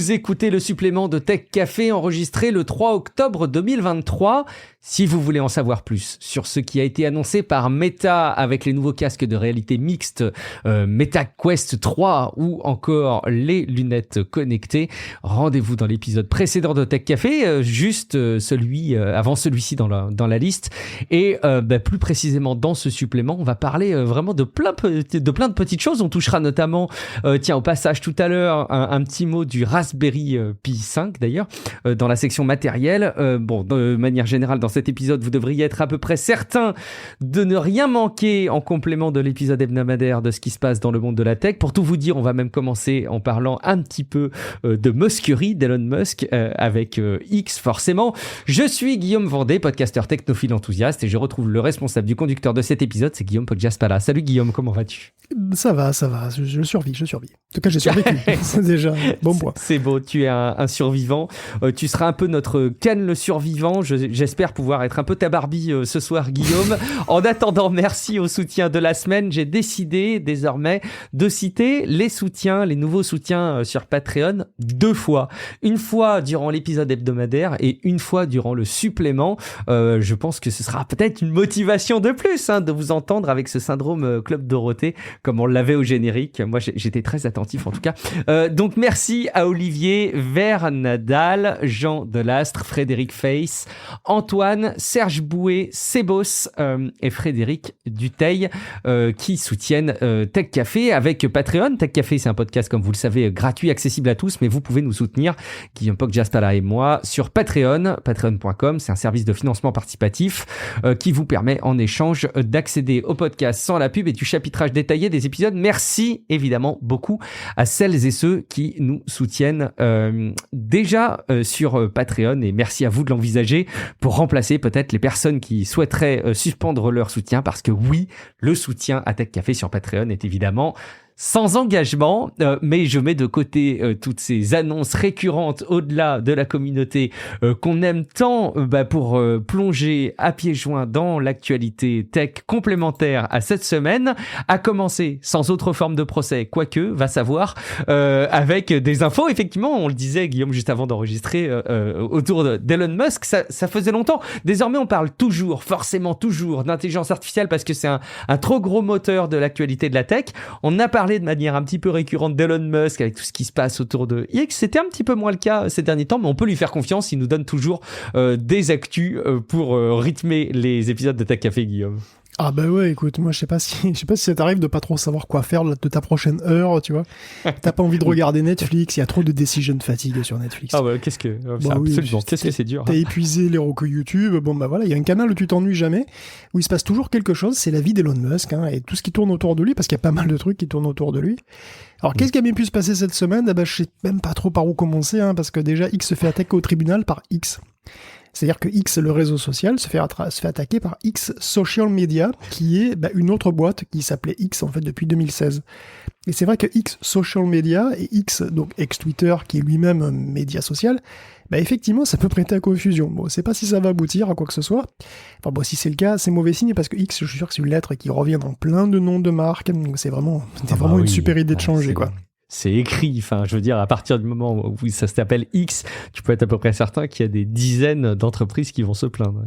Vous écoutez le supplément de Tech Café enregistré le 3 octobre 2023. Si vous voulez en savoir plus sur ce qui a été annoncé par Meta avec les nouveaux casques de réalité mixte Meta Quest 3 ou encore les lunettes connectées, rendez-vous dans l'épisode précédent de Tech Café, avant celui-ci dans la liste. Et plus précisément dans ce supplément, on va parler vraiment de plein de petites choses. On touchera notamment, au passage tout à l'heure, un petit mot du Raspberry Pi 5 d'ailleurs, dans la section matériel. De manière générale, dans cet épisode, vous devriez être à peu près certain de ne rien manquer en complément de l'épisode hebdomadaire de ce qui se passe dans le monde de la tech. Pour tout vous dire, on va même commencer en parlant un petit peu de muskerie d'Elon Musk avec X forcément. Je suis Guillaume Vendée, podcasteur technophile enthousiaste, et je retrouve le responsable du conducteur de cet épisode, c'est Guillaume Podjaspala. Salut Guillaume, comment vas-tu ? Ça va, je survis. En tout cas, j'ai survécu, c'est déjà bon point. C'est beau, tu es un survivant. Tu seras un peu notre Ken le survivant. J'espère pouvoir être un peu ta Barbie ce soir, Guillaume. En attendant, merci au soutien de la semaine. J'ai décidé désormais de citer les nouveaux soutiens sur Patreon 2 fois. Une fois durant l'épisode hebdomadaire et une fois durant le supplément. Je pense que ce sera peut-être une motivation de plus de vous entendre avec ce syndrome Club Dorothée, comme on l'avait au générique. Moi, j'étais très attentif en tout cas. Donc, merci à Olivier, Nadal, Jean Delastre, Frédéric Face, Antoine, Serge Bouet, Sébos et Frédéric Duteil qui soutiennent Tech Café avec Patreon. Tech Café, c'est un podcast, comme vous le savez, gratuit, accessible à tous, mais vous pouvez nous soutenir, Guillaume Podjaspala et moi, sur Patreon, patreon.com. C'est un service de financement participatif qui vous permet en échange d'accéder au podcast sans la pub et du chapitrage détaillé des épisodes. Merci évidemment beaucoup à celles et ceux qui nous soutiennent déjà sur Patreon, et merci à vous de l'envisager pour remplacer peut-être les personnes qui souhaiteraient suspendre leur soutien, parce que oui, le soutien à Tech Café sur Patreon est évidemment sans engagement, mais je mets de côté toutes ces annonces récurrentes au-delà de la communauté qu'on aime tant pour plonger à pieds joints dans l'actualité tech complémentaire à cette semaine, à commencer sans autre forme de procès, quoique, va savoir, avec des infos, effectivement, on le disait, Guillaume, juste avant d'enregistrer, autour d'Elon Musk, ça faisait longtemps. Désormais, on parle forcément toujours d'intelligence artificielle parce que c'est un trop gros moteur de l'actualité de la tech. On a parlé de manière un petit peu récurrente d'Elon Musk avec tout ce qui se passe autour de X. C'était un petit peu moins le cas ces derniers temps, mais on peut lui faire confiance. Il nous donne toujours des actus pour rythmer les épisodes de Tech Café, Guillaume. Ah bah ouais, écoute, moi je sais pas si ça t'arrive de pas trop savoir quoi faire de ta prochaine heure, tu vois. T'as pas envie de regarder Netflix, il y a trop de decision fatigue sur Netflix. Ah ouais, qu'est-ce que c'est dur. T'as épuisé les recos YouTube, il y a un canal où tu t'ennuies jamais, où il se passe toujours quelque chose, c'est la vie d'Elon Musk, et tout ce qui tourne autour de lui, parce qu'il y a pas mal de trucs qui tournent autour de lui. Alors qu'est-ce qui a bien pu se passer cette semaine ? Je sais même pas trop par où commencer, parce que déjà X se fait attaquer au tribunal par X. C'est-à-dire que X, le réseau social, se fait attaquer par X Social Media, qui est une autre boîte qui s'appelait X en fait depuis 2016. Et c'est vrai que X Social Media et X, donc ex-Twitter, qui est lui-même un média social, effectivement, ça peut prêter à confusion. Bon, c'est pas si ça va aboutir à quoi que ce soit. Enfin bon, si c'est le cas, c'est mauvais signe, parce que X, je suis sûr que c'est une lettre qui revient dans plein de noms de marques, donc c'est vraiment une super idée de changer, quoi. C'est écrit, je veux dire, à partir du moment où ça s'appelle X, tu peux être à peu près certain qu'il y a des dizaines d'entreprises qui vont se plaindre.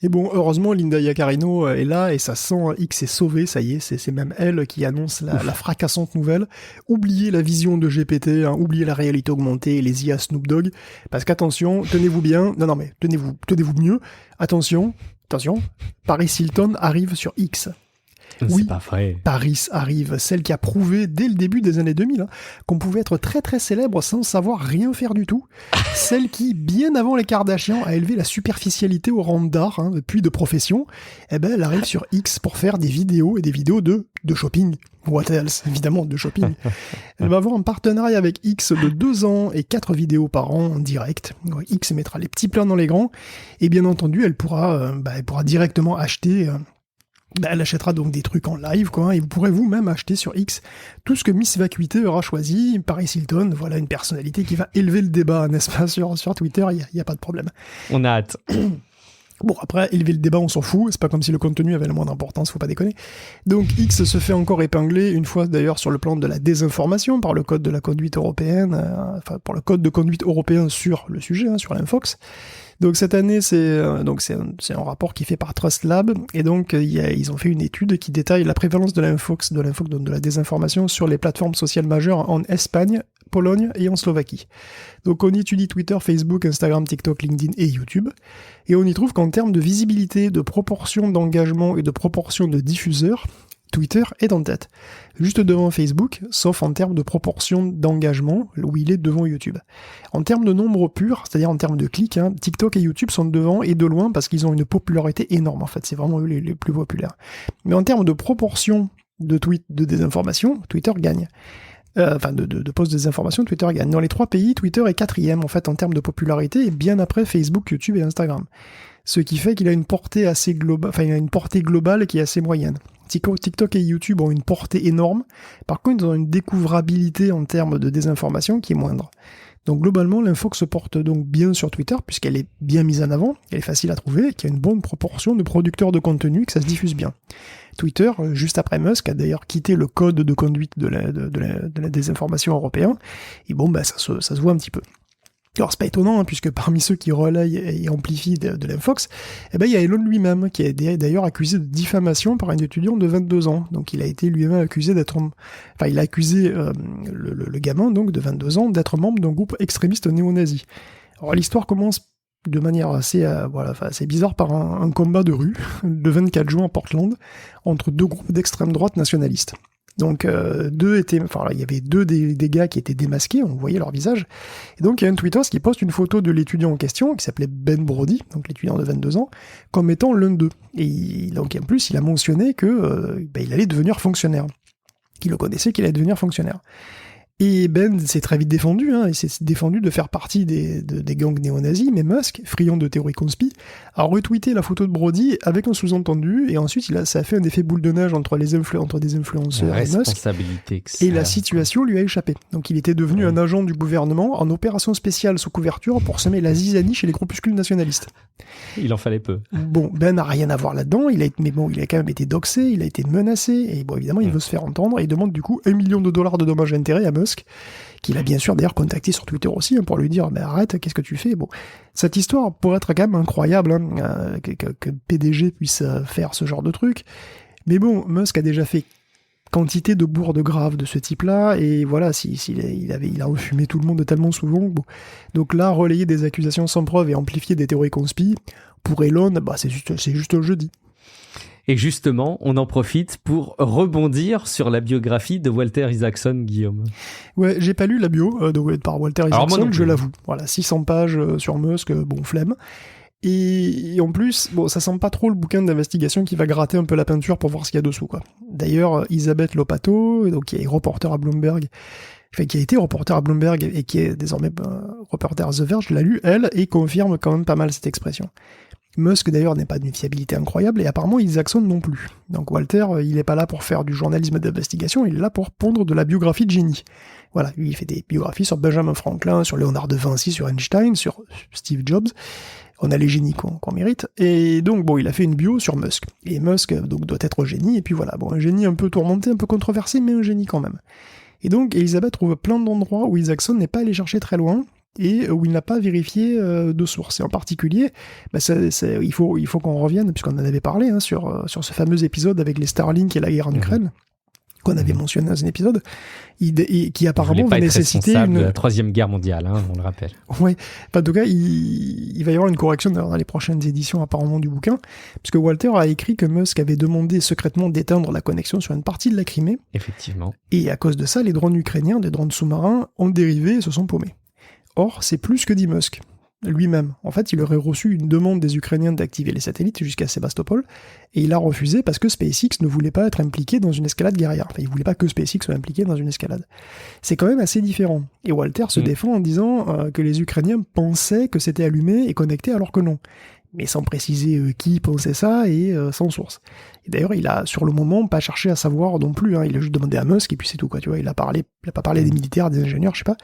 Et bon, heureusement, Linda Yaccarino est là, et ça sent X est sauvé, ça y est, c'est même elle qui annonce la fracassante nouvelle. Oubliez la vision de GPT, oubliez la réalité augmentée et les IA Snoop Dogg, parce qu'attention, tenez-vous bien, tenez-vous mieux, attention, Paris Hilton arrive sur X. Oui, c'est pas vrai. Paris arrive, celle qui a prouvé dès le début des années 2000 qu'on pouvait être très très célèbre sans savoir rien faire du tout. Celle qui, bien avant les Kardashians, a élevé la superficialité au rang d'art, puis de profession. Elle arrive sur X pour faire des vidéos de shopping. What else ? Évidemment, de shopping. Elle va avoir un partenariat avec X de 2 ans et 4 vidéos par an en direct. X mettra les petits plans dans les grands. Et bien entendu, elle pourra directement acheter... elle achètera donc des trucs en live, et vous pourrez vous-même acheter sur X tout ce que Miss Vacuité aura choisi. Paris Hilton, voilà une personnalité qui va élever le débat, n'est-ce pas, sur Twitter, il n'y a pas de problème. On a hâte. Bon, après, élever le débat, on s'en fout. C'est pas comme si le contenu avait la moindre importance, faut pas déconner. Donc, X se fait encore épingler, une fois d'ailleurs sur le plan de la désinformation, par le code de la conduite européenne, par le code de conduite européen sur le sujet, sur l'Infox. Donc, cette année, c'est un rapport qui est fait par Trust Lab, et donc, ils ont fait une étude qui détaille la prévalence de l'Infox, donc de la désinformation sur les plateformes sociales majeures en Espagne, Pologne et en Slovaquie. Donc on étudie Twitter, Facebook, Instagram, TikTok, LinkedIn et YouTube, et on y trouve qu'en termes de visibilité, de proportion d'engagement et de proportion de diffuseurs, Twitter est en tête. Juste devant Facebook, sauf en termes de proportion d'engagement, où il est devant YouTube. En termes de nombre pur, c'est-à-dire en termes de clics, TikTok et YouTube sont devant et de loin parce qu'ils ont une popularité énorme, en fait, c'est vraiment eux les plus populaires. Mais en termes de proportion de tweets de désinformation, Twitter gagne. De posts de désinformation, Twitter gagne. Dans les 3 pays, Twitter est 4e en fait en termes de popularité et bien après Facebook, YouTube et Instagram. Ce qui fait qu'il a une portée assez globale, il a une portée globale qui est assez moyenne. TikTok et YouTube ont une portée énorme. Par contre, ils ont une découvrabilité en termes de désinformation qui est moindre. Donc globalement, l'info se porte donc bien sur Twitter puisqu'elle est bien mise en avant, elle est facile à trouver, qu'il y a une bonne proportion de producteurs de contenu, que ça se diffuse bien. Twitter, juste après Musk, a d'ailleurs quitté le code de conduite de la désinformation européen, et bon, ça se voit un petit peu. Alors c'est pas étonnant, puisque parmi ceux qui relayent et amplifient de l'Infox, il y a Elon lui-même, qui est d'ailleurs accusé de diffamation par un étudiant de 22 ans. Donc il a été lui-même accusé il a accusé le gamin, donc de 22 ans, d'être membre d'un groupe extrémiste néo-nazi. Alors l'histoire commence de manière assez bizarre par un combat de rue, le 24 juin à Portland, entre 2 groupes d'extrême droite nationalistes. Donc il y avait 2 des gars qui étaient démasqués, on voyait leur visage, et donc il y a un tweetos qui poste une photo de l'étudiant en question, qui s'appelait Ben Brody, donc l'étudiant de 22 ans, comme étant l'un d'eux. Et donc en plus, il a mentionné que il allait devenir fonctionnaire, qu'il le connaissait, qu'il allait devenir fonctionnaire. Et Ben s'est très vite défendu, il s'est défendu de faire partie des gangs néo-nazis, mais Musk, friand de théorie conspi, a retweeté la photo de Brody avec un sous-entendu, et ensuite ça a fait un effet boule de neige entre des influenceurs et Musk, et la situation lui a échappé. Donc il était devenu un agent du gouvernement en opération spéciale sous couverture pour semer la zizanie chez les groupuscules nationalistes. Il en fallait peu. Bon, Ben n'a rien à voir là-dedans, il a quand même été doxé, il a été menacé, et bon, évidemment, il veut se faire entendre, et il demande du coup $1 million de dommages et intérêts à Musk, qu'il a bien sûr d'ailleurs contacté sur Twitter aussi, pour lui dire, arrête, qu'est-ce que tu fais? Bon, cette histoire pourrait être quand même incroyable, que PDG puisse faire ce genre de truc, mais bon, Musk a déjà fait quantité de bourdes graves de ce type-là, et voilà, il a refumé tout le monde tellement souvent. Bon. Donc là, relayer des accusations sans preuve et amplifier des théories conspi, pour Elon, c'est juste un jeudi. Et justement, on en profite pour rebondir sur la biographie de Walter Isaacson, Guillaume. Ouais, j'ai pas lu la bio par Walter Isaacson, je l'avoue. Voilà, 600 pages sur Musk, flemme. Et en plus, ça sent pas trop le bouquin d'investigation qui va gratter un peu la peinture pour voir ce qu'il y a dessous, quoi. D'ailleurs, Elisabeth Lopato, donc qui est reporter à Bloomberg, qui a été reporter à Bloomberg et qui est désormais reporter à The Verge, l'a lu, elle, et confirme quand même pas mal cette expression. Musk, d'ailleurs, n'est pas d'une fiabilité incroyable, et apparemment Isaacson non plus. Donc Walter, il n'est pas là pour faire du journalisme d'investigation, il est là pour pondre de la biographie de génie. Voilà, lui, il fait des biographies sur Benjamin Franklin, sur Léonard de Vinci, sur Einstein, sur Steve Jobs. On a les génies qu'on mérite. Et donc, il a fait une bio sur Musk. Et Musk, donc, doit être génie, et puis voilà, un génie un peu tourmenté, un peu controversé, mais un génie quand même. Et donc, Elisabeth trouve plein d'endroits où Isaacson n'est pas allé chercher très loin, et où il n'a pas vérifié de source. Et en particulier, il faut qu'on revienne, puisqu'on en avait parlé, sur ce fameux épisode avec les Starlink et la guerre en Ukraine, qu'on avait mentionné dans un épisode, qui apparemment va nécessiter de la Troisième Guerre mondiale, on le rappelle. Ouais, en tout cas, il va y avoir une correction dans les prochaines éditions apparemment du bouquin, puisque Walter a écrit que Musk avait demandé secrètement d'éteindre la connexion sur une partie de la Crimée. Effectivement. Et à cause de ça, les drones ukrainiens, des drones sous-marins, ont dérivé et se sont paumés. Or, c'est plus que dit Musk lui-même. En fait, il aurait reçu une demande des Ukrainiens d'activer les satellites jusqu'à Sébastopol, et il a refusé parce que SpaceX ne voulait pas être impliqué dans une escalade guerrière. Enfin, il voulait pas que SpaceX soit impliqué dans une escalade. C'est quand même assez différent. Et Walter se défend en disant que les Ukrainiens pensaient que c'était allumé et connecté alors que non. Mais sans préciser qui pensait ça et sans source. Et d'ailleurs, il a, sur le moment, pas cherché à savoir non plus. Il a juste demandé à Musk et puis c'est tout, quoi. Tu vois, il a pas parlé des militaires, des ingénieurs, je sais pas.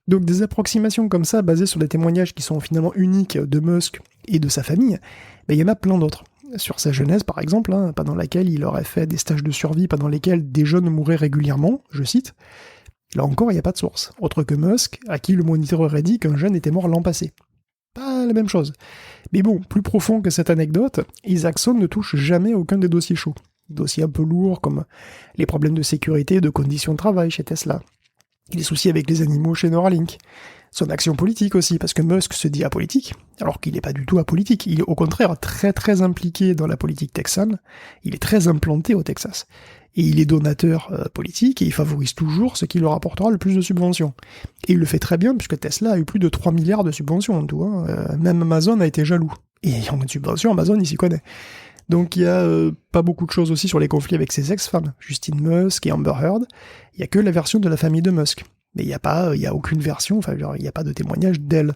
Donc des approximations comme ça, basées sur des témoignages qui sont finalement uniques de Musk et de sa famille, il y en a plein d'autres. Sur sa jeunesse, par exemple, pendant laquelle il aurait fait des stages de survie pendant lesquels des jeunes mouraient régulièrement, je cite. Là encore, il n'y a pas de source, autre que Musk, à qui le Moniteur aurait dit qu'un jeune était mort l'an passé. Pas la même chose. Mais bon, plus profond que cette anecdote, Isaacson ne touche jamais à aucun des dossiers chauds. Dossiers un peu lourds, comme les problèmes de sécurité et de conditions de travail chez Tesla. Les soucis avec les animaux chez Neuralink. Son action politique aussi, parce que Musk se dit apolitique, alors qu'il n'est pas du tout apolitique. Il est au contraire très très impliqué dans la politique texane. Il est très implanté au Texas. Et il est donateur politique, et il favorise toujours ce qui leur apportera le plus de subventions. Et il le fait très bien, puisque Tesla a eu plus de 3 milliards de subventions en tout. Même Amazon a été jaloux. Et en une subvention, Amazon, il s'y connaît. Donc il y a pas beaucoup de choses aussi sur les conflits avec ses ex-femmes, Justine Musk et Amber Heard. Il y a que la version de la famille de Musk. Mais il y a aucune version, enfin, il n'y a pas de témoignage d'elle.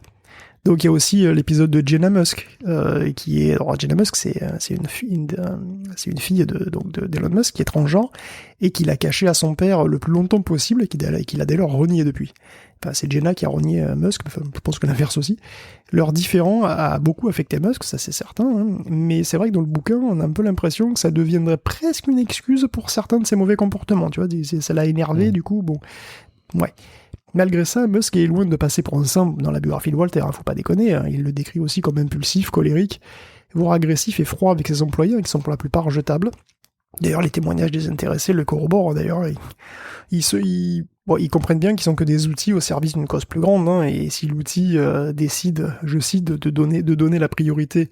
Donc il y a aussi l'épisode de Jenna Musk, qui est... Alors Jenna Musk, c'est une fille d'Elon Musk, qui est transgenre, et qu'il a caché à son père le plus longtemps possible, et qu'il a dès lors renié depuis. Enfin, c'est Jenna qui a renié Musk, enfin, je pense que l'inverse aussi. Leur différend a beaucoup affecté Musk, ça c'est certain, mais c'est vrai que dans le bouquin, on a un peu l'impression que ça deviendrait presque une excuse pour certains de ses mauvais comportements, tu vois, ça l'a énervé, du coup, bon... Ouais. Malgré ça, Musk est loin de passer pour un saint dans la biographie de Walter, faut pas déconner, il le décrit aussi comme impulsif, colérique, voire agressif et froid avec ses employés, qui sont pour la plupart jetables. D'ailleurs, les témoignages des intéressés le corroborent, d'ailleurs, ils comprennent bien qu'ils sont que des outils au service d'une cause plus grande, et si l'outil décide, je cite, de donner la priorité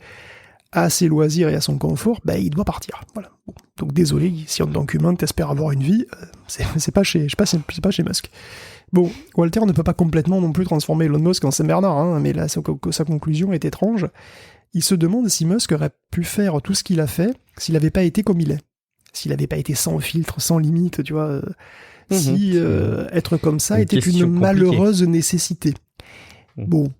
à ses loisirs et à son confort, il doit partir. Voilà. Bon. Donc désolé, si en tant qu'humain t'espères avoir une vie, c'est pas chez Musk. Bon, Walter ne peut pas complètement non plus transformer Elon Musk en Saint-Bernard, mais là sa conclusion est étrange. Il se demande si Musk aurait pu faire tout ce qu'il a fait s'il n'avait pas été comme il est. S'il n'avait pas été sans filtre, sans limite, tu vois. Si être comme ça était une malheureuse nécessité. Bon,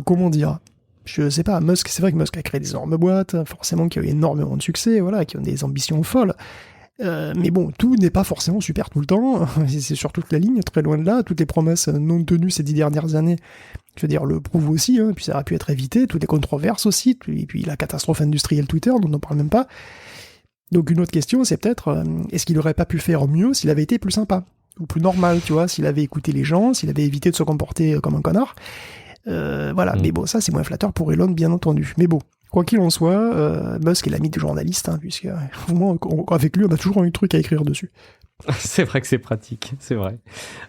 comment dire ? Je sais pas, Musk, c'est vrai que Musk a créé des énormes boîtes, forcément qui ont eu énormément de succès, voilà, qui ont des ambitions folles. Mais bon, tout n'est pas forcément super tout le temps, c'est sur toute la ligne, très loin de là, toutes les promesses non tenues ces 10 dernières années, je veux dire, le prouvent aussi, puis ça aurait pu être évité, toutes les controverses aussi, et puis la catastrophe industrielle Twitter, dont on n'en parle même pas. Donc une autre question, c'est peut-être, est-ce qu'il aurait pas pu faire mieux s'il avait été plus sympa, ou plus normal, tu vois, s'il avait écouté les gens, s'il avait évité de se comporter comme un connard. Voilà, mais bon, ça c'est moins flatteur pour Elon, bien entendu. Mais bon, quoi qu'il en soit, Musk est l'ami des journalistes, puisque au moins, avec lui, on a toujours un truc à écrire dessus. C'est vrai que c'est pratique, c'est vrai.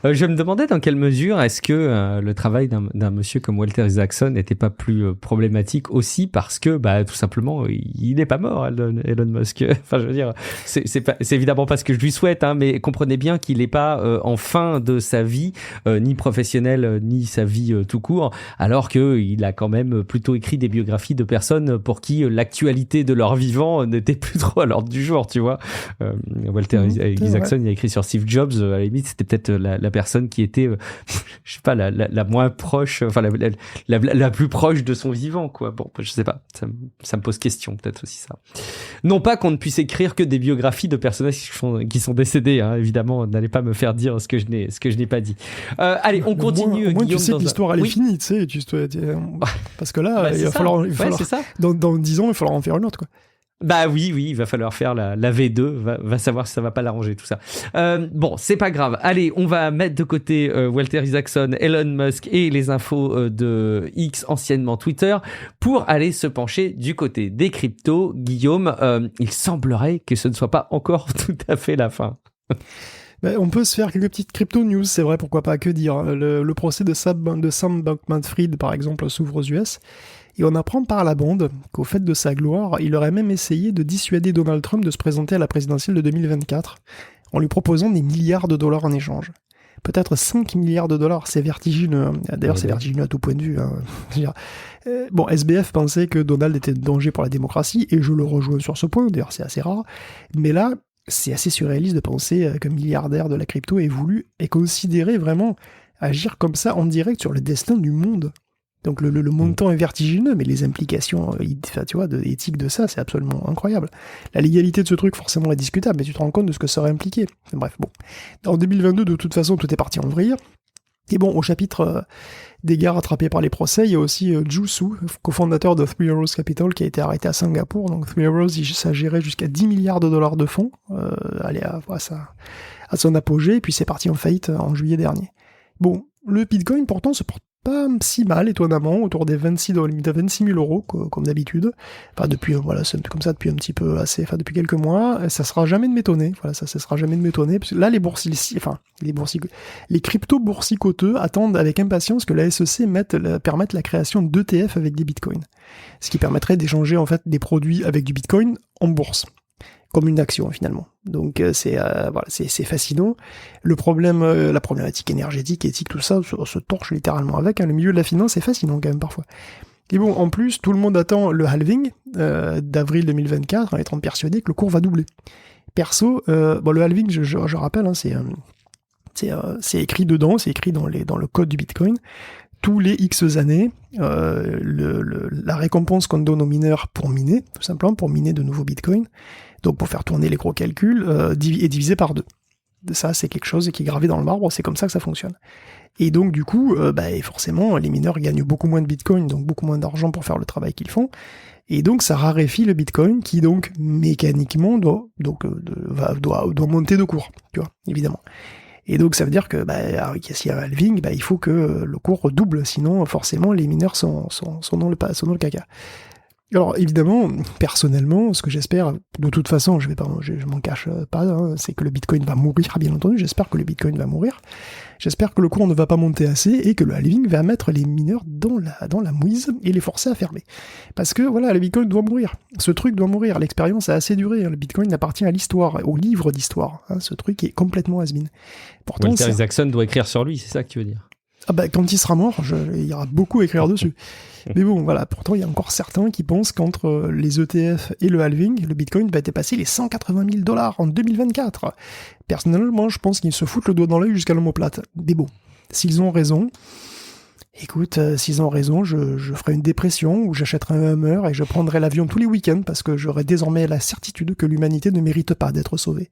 Je me demandais dans quelle mesure est-ce que le travail d'un monsieur comme Walter Isaacson n'était pas plus problématique aussi parce que, tout simplement, il n'est pas mort, Elon Musk. Enfin, je veux dire, c'est évidemment pas ce que je lui souhaite, mais comprenez bien qu'il n'est pas en fin de sa vie, ni professionnelle, ni sa vie tout court, alors qu'il a quand même plutôt écrit des biographies de personnes pour qui l'actualité de leur vivant n'était plus trop à l'ordre du jour, tu vois. Walter Isaacson, il a écrit sur Steve Jobs, à la limite, c'était peut-être la personne qui était, je sais pas, la moins proche, enfin, la plus proche de son vivant, quoi. Bon, je sais pas, ça me pose question, peut-être aussi ça. Non pas qu'on ne puisse écrire que des biographies de personnages qui sont décédés, évidemment, n'allez pas me faire dire ce que je n'ai pas dit. Allez, on continue, au moins, Guillaume. Tu sais que l'histoire, elle est finie, tu sais, parce que là, il va falloir dans 10 ans, il va falloir en faire une autre, quoi. Oui, il va falloir faire la V2, va savoir si ça va pas l'arranger tout ça. Bon, c'est pas grave. Allez, on va mettre de côté Walter Isaacson, Elon Musk et les infos de X, anciennement Twitter, pour aller se pencher du côté des cryptos. Guillaume, il semblerait que ce ne soit pas encore tout à fait la fin. On peut se faire quelques petites crypto-news, c'est vrai, pourquoi pas, que dire. Le procès de Sam Bankman-Fried, par exemple, s'ouvre aux US. Et on apprend par la bande qu'au fait de sa gloire, il aurait même essayé de dissuader Donald Trump de se présenter à la présidentielle de 2024 en lui proposant des milliards de dollars en échange. Peut-être 5 milliards de dollars, c'est vertigineux. D'ailleurs, c'est vertigineux à tout point de vue. SBF pensait que Donald était de danger pour la démocratie, et je le rejoins sur ce point, d'ailleurs c'est assez rare. Mais là, c'est assez surréaliste de penser qu'un milliardaire de la crypto ait voulu et considéré vraiment agir comme ça en direct sur le destin du monde. Donc le montant est vertigineux, mais les implications éthiques de ça, c'est absolument incroyable. La légalité de ce truc, forcément, est discutable, mais tu te rends compte de ce que ça aurait impliqué. Bref, bon. En 2022, de toute façon, tout est parti en vrille. Et bon, au chapitre des gars rattrapés par les procès, il y a aussi Ju Su, cofondateur de Three Arrows Capital, qui a été arrêté à Singapour. Donc Three Arrows, ça gérait jusqu'à 10 milliards de dollars de fonds, à son apogée, et puis c'est parti en faillite en juillet dernier. Bon, le Bitcoin pourtant se porte pas si mal, étonnamment, autour des 26 000 euros, comme d'habitude. Enfin, depuis, c'est comme ça depuis un petit peu depuis quelques mois. Ça sera jamais de m'étonner. Voilà, ça sera jamais de m'étonner. Parce que là, les crypto-boursicoteux attendent avec impatience que la SEC permette la création d'ETF avec des bitcoins. Ce qui permettrait d'échanger, en fait, des produits avec du bitcoin en bourse. Comme une action finalement. Donc c'est fascinant. Le problème, la problématique énergétique, éthique, tout ça, on se torche littéralement avec. Le milieu de la finance, c'est fascinant quand même parfois. Et bon, en plus, tout le monde attend le halving d'avril 2024 en étant persuadé que le cours va doubler. Perso, le halving, je rappelle, c'est écrit dedans, c'est écrit dans le code du Bitcoin. Tous les X années, la récompense qu'on donne aux mineurs pour miner, tout simplement pour miner de nouveaux bitcoins, donc pour faire tourner les gros calculs, est divisé par 2. Ça, c'est quelque chose qui est gravé dans le marbre, c'est comme ça que ça fonctionne. Et donc du coup, forcément, les mineurs gagnent beaucoup moins de bitcoins, donc beaucoup moins d'argent pour faire le travail qu'ils font, et donc ça raréfie le bitcoin qui donc mécaniquement doit monter de cours, tu vois, évidemment. Et donc ça veut dire que s'il y a un halving, il faut que le cours double, sinon forcément les mineurs sont dans le caca. Alors évidemment, personnellement, ce que j'espère, de toute façon, je m'en cache pas, c'est que le Bitcoin va mourir, bien entendu, j'espère que le Bitcoin va mourir, j'espère que le cours ne va pas monter assez et que le halving va mettre les mineurs dans la mouise et les forcer à fermer. Parce que voilà, le Bitcoin doit mourir, ce truc doit mourir, l'expérience a assez duré, le Bitcoin appartient à l'histoire, au livre d'histoire, ce truc est complètement has-been. Pourtant, Walter Isaacson doit écrire sur lui, c'est ça que tu veux dire? Quand il sera mort, il y aura beaucoup à écrire dessus. Mais bon, voilà, pourtant, il y a encore certains qui pensent qu'entre les ETF et le halving, le Bitcoin va dépasser les 180 000 $ en 2024. Personnellement, je pense qu'ils se foutent le doigt dans l'œil jusqu'à l'omoplate. Mais bon, s'ils ont raison, je ferai une dépression où j'achèterai un Hummer et je prendrai l'avion tous les week-ends parce que j'aurai désormais la certitude que l'humanité ne mérite pas d'être sauvée.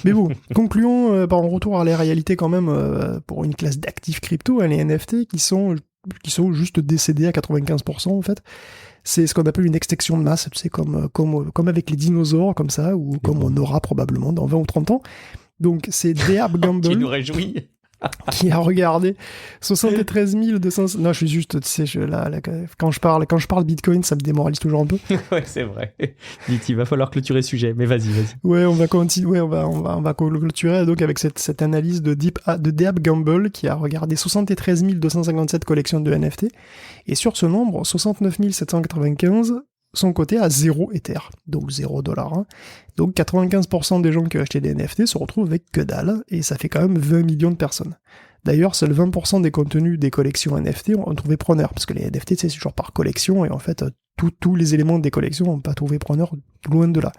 Mais bon, concluons par un retour à la réalité quand même pour une classe d'actifs crypto, les NFT qui sont juste décédés à 95% en fait. C'est ce qu'on appelle une extinction de masse, tu sais, comme avec les dinosaures, comme ça, ou comme on aura probablement dans 20 ou 30 ans. Donc c'est Dehab Gamble. Qui nous réjouit. Qui a regardé 73 200... Non, je suis juste, tu sais, quand je parle Bitcoin, ça me démoralise toujours un peu. Ouais, c'est vrai. Dites, il va falloir clôturer le sujet, mais vas-y. Ouais, on va continuer, on va clôturer donc avec cette analyse de Dehab Gamble qui a regardé 73 257 collections de NFT. Et sur ce nombre, 69 795 sont cotés à 0 Ether, donc 0 $. Donc 95% des gens qui ont acheté des NFT se retrouvent avec que dalle, et ça fait quand même 20 millions de personnes. D'ailleurs, seuls 20% des contenus des collections NFT ont trouvé preneur, parce que les NFT, c'est toujours par collection, et en fait, tous les éléments des collections n'ont pas trouvé preneur, loin de là.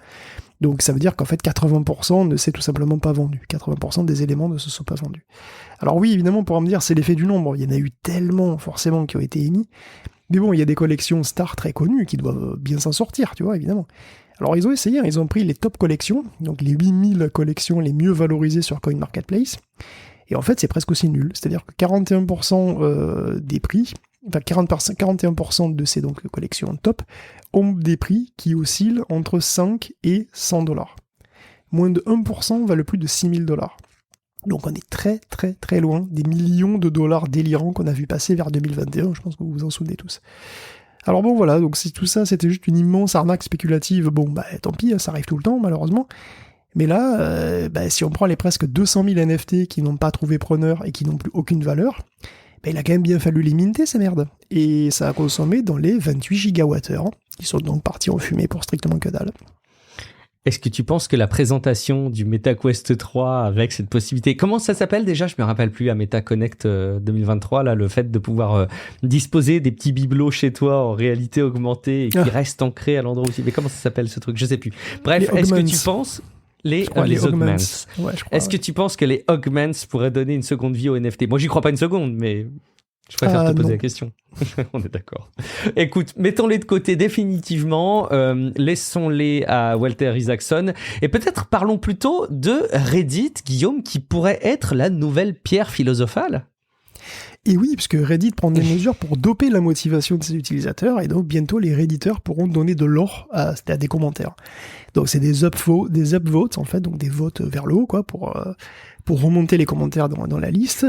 Donc ça veut dire qu'en fait, 80% ne s'est tout simplement pas vendu. 80% des éléments ne se sont pas vendus. Alors oui, évidemment, on pourra me dire, c'est l'effet du nombre. Il y en a eu tellement, forcément, qui ont été émis. Mais bon, il y a des collections stars très connues qui doivent bien s'en sortir, tu vois, évidemment. Alors ils ont essayé, ils ont pris les top collections, donc les 8000 collections les mieux valorisées sur CoinMarketplace, et en fait c'est presque aussi nul, c'est-à-dire que 41% des prix, enfin 41% de ces donc, collections top ont des prix qui oscillent entre 5 et 100 $. Moins de 1% valent plus de 6000 $. Donc on est très très très loin des millions de dollars délirants qu'on a vu passer vers 2021, je pense que vous vous en souvenez tous. Alors bon voilà, donc si tout ça c'était juste une immense arnaque spéculative, bon bah tant pis, ça arrive tout le temps malheureusement. Mais là, si on prend les presque 200 000 NFT qui n'ont pas trouvé preneur et qui n'ont plus aucune valeur, il a quand même bien fallu les minter ces merdes. Et ça a consommé dans les 28 gigawattheures, qui sont donc partis en fumée pour strictement que dalle. Est-ce que tu penses que la présentation du MetaQuest 3 avec cette possibilité, comment ça s'appelle déjà? Je me rappelle plus, à MetaConnect 2023, là, le fait de pouvoir disposer des petits bibelots chez toi en réalité augmentée et qui restent ancrés à l'endroit où mais comment ça s'appelle ce truc? Je sais plus. Bref, est-ce que tu penses les augments. Ouais, est-ce que tu penses que les augments pourraient donner une seconde vie au NFT? Moi, j'y crois pas une seconde, mais je préfère te poser la question. On est d'accord. Écoute, mettons-les de côté définitivement, laissons-les à Walter Isaacson, et peut-être parlons plutôt de Reddit, Guillaume, qui pourrait être la nouvelle pierre philosophale. Et oui, puisque Reddit prend des mesures pour doper la motivation de ses utilisateurs, et donc bientôt les Redditeurs pourront donner de l'or à des commentaires. Donc c'est des upvotes en fait, donc des votes vers le haut, quoi, pour remonter les commentaires dans la liste,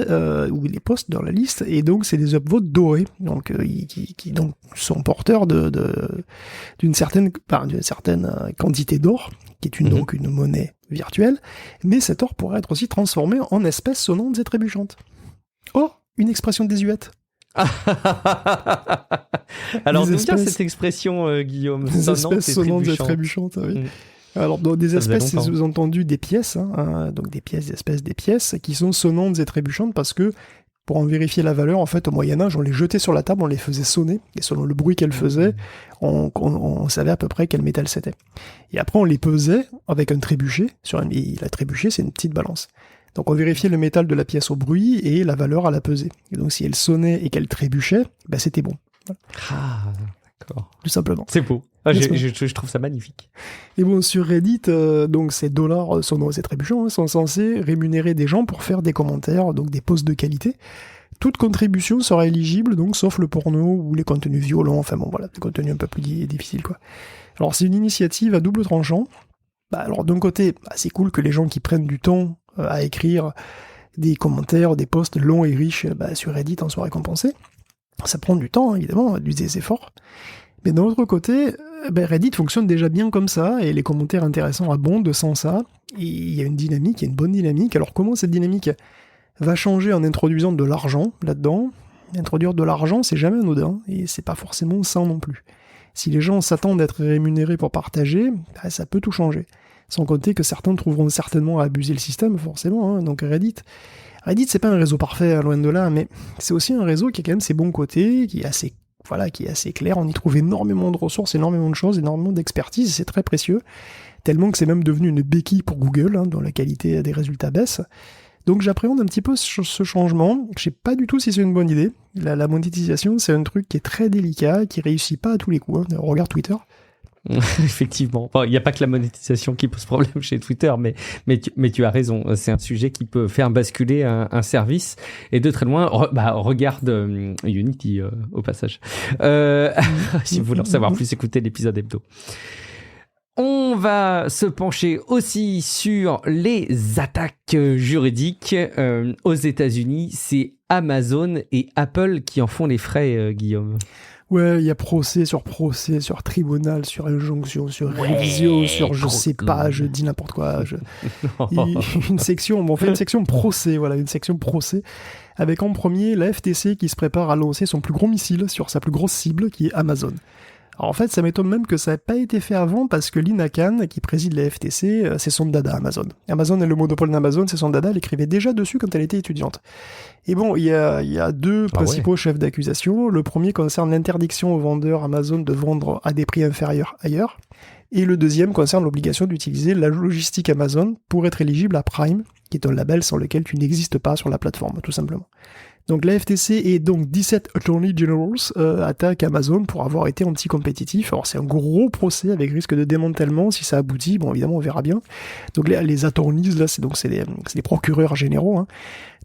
ou les posts dans la liste, et donc c'est des upvotes dorés, donc qui donc sont porteurs d'une certaine quantité d'or, qui est donc une monnaie virtuelle, mais cet or pourrait être aussi transformé en espèces sonnantes et trébuchantes. Oh, une expression désuète. Alors, d'où vient cette expression, Guillaume? Des espèces sonnantes et trébuchantes, oui. Alors, dans des espèces, c'est sous-entendu des pièces, donc des pièces, des espèces, des pièces, qui sont sonnantes et trébuchantes parce que, pour en vérifier la valeur, en fait, au Moyen-Âge, on les jetait sur la table, on les faisait sonner, et selon le bruit qu'elles faisaient, on savait à peu près quel métal c'était. Et après, on les pesait avec un trébuchet, et la trébuchet, c'est une petite balance. Donc on vérifiait le métal de la pièce au bruit et la valeur à la pesée. Et donc si elle sonnait et qu'elle trébuchait, ben c'était bon. Voilà. Ah, d'accord. Tout simplement. C'est beau. Ah, je trouve ça magnifique. Et bon, sur Reddit, donc ces dollars sonnants et trébuchants sont censés rémunérer des gens pour faire des commentaires, donc des posts de qualité. Toute contribution sera éligible, donc sauf le porno ou les contenus violents, enfin bon voilà, des contenus un peu plus difficiles, quoi. Alors c'est une initiative à double tranchant. Bah, alors d'un côté, c'est cool que les gens qui prennent du temps à écrire des commentaires, des posts longs et riches sur Reddit en soient récompensés. Ça prend du temps, évidemment, des efforts. Mais d'un autre côté, Reddit fonctionne déjà bien comme ça, et les commentaires intéressants abondent sans ça. Et il y a une dynamique, il y a une bonne dynamique. Alors comment cette dynamique va changer en introduisant de l'argent là-dedans? Introduire de l'argent, c'est jamais anodin, et c'est pas forcément sain non plus. Si les gens s'attendent à être rémunérés pour partager, ça peut tout changer. Sans compter que certains trouveront certainement à abuser le système, forcément. Donc Reddit, c'est pas un réseau parfait, loin de là, mais c'est aussi un réseau qui a quand même ses bons côtés, qui est assez clair. On y trouve énormément de ressources, énormément de choses, énormément d'expertise, et c'est très précieux. Tellement que c'est même devenu une béquille pour Google, dont la qualité des résultats baisse. Donc j'appréhende un petit peu ce changement. Je sais pas du tout si c'est une bonne idée. La monétisation, c'est un truc qui est très délicat, qui réussit pas à tous les coups. Regarde Twitter. Effectivement. Il n'y a pas que la monétisation qui pose problème chez Twitter, mais tu as raison. C'est un sujet qui peut faire basculer un service, et de très loin. Regarde Unity au passage. Si vous voulez en savoir plus, écoutez l'épisode hebdo. On va se pencher aussi sur les attaques juridiques. Aux États-Unis, c'est Amazon et Apple qui en font les frais, Guillaume. Ouais, il y a procès, sur tribunal, sur injonction, sur révision, sur je sais pas, je dis n'importe quoi. Une section procès, voilà, une section procès, avec en premier la FTC qui se prépare à lancer son plus gros missile sur sa plus grosse cible, qui est Amazon. Alors en fait, ça m'étonne même que ça n'ait pas été fait avant, parce que Lina Khan, qui préside la FTC, c'est son dada, Amazon. Amazon est le monopole d'Amazon, c'est son dada, elle écrivait déjà dessus quand elle était étudiante. Et bon, il y a deux principaux chefs d'accusation. Le premier concerne l'interdiction aux vendeurs Amazon de vendre à des prix inférieurs ailleurs. Et le deuxième concerne l'obligation d'utiliser la logistique Amazon pour être éligible à Prime, qui est un label sans lequel tu n'existes pas sur la plateforme, tout simplement. Donc la FTC et donc 17 Attorney Generals attaquent Amazon pour avoir été anti-compétitif. Alors c'est un gros procès avec risque de démantèlement si ça aboutit. Bon, évidemment, on verra bien. Donc les attorneys, là, c'est les procureurs généraux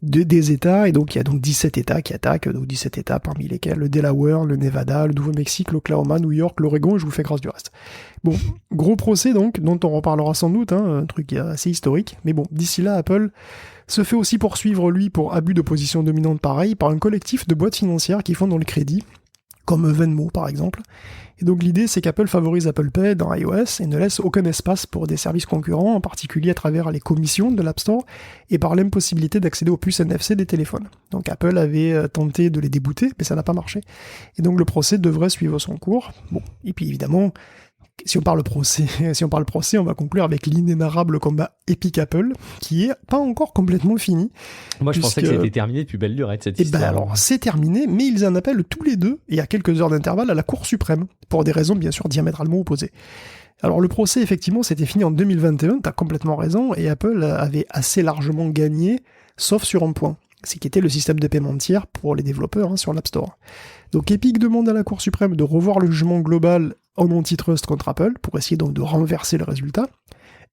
des États. Et donc il y a donc 17 États qui attaquent. Donc 17 États parmi lesquels le Delaware, le Nevada, le Nouveau-Mexique, l'Oklahoma, New York, l'Oregon, et je vous fais grâce du reste. Bon, gros procès donc, dont on reparlera sans doute, un truc assez historique. Mais bon, d'ici là, Apple se fait aussi poursuivre, lui, pour abus de position dominante pareil, par un collectif de boîtes financières qui font dans le crédit, comme Venmo par exemple. Et donc l'idée, c'est qu'Apple favorise Apple Pay dans iOS et ne laisse aucun espace pour des services concurrents, en particulier à travers les commissions de l'App Store et par l'impossibilité d'accéder aux puces NFC des téléphones. Donc Apple avait tenté de les débouter, mais ça n'a pas marché. Et donc le procès devrait suivre son cours. Bon, et puis évidemment, si on parle procès, on va conclure avec l'inénarrable combat Epic Apple, qui est pas encore complètement fini. Moi, je pensais que c'était terminé depuis belle lurette, cette histoire. Alors, c'est terminé, mais ils en appellent tous les deux, et à quelques heures d'intervalle, à la Cour suprême, pour des raisons bien sûr diamétralement opposées. Alors, le procès, effectivement, s'était fini en 2021, t'as complètement raison, et Apple avait assez largement gagné, sauf sur un point, ce qui était le système de paiement tiers pour les développeurs sur l'App Store. Donc Epic demande à la Cour suprême de revoir le jugement global en antitrust contre Apple, pour essayer donc de renverser le résultat.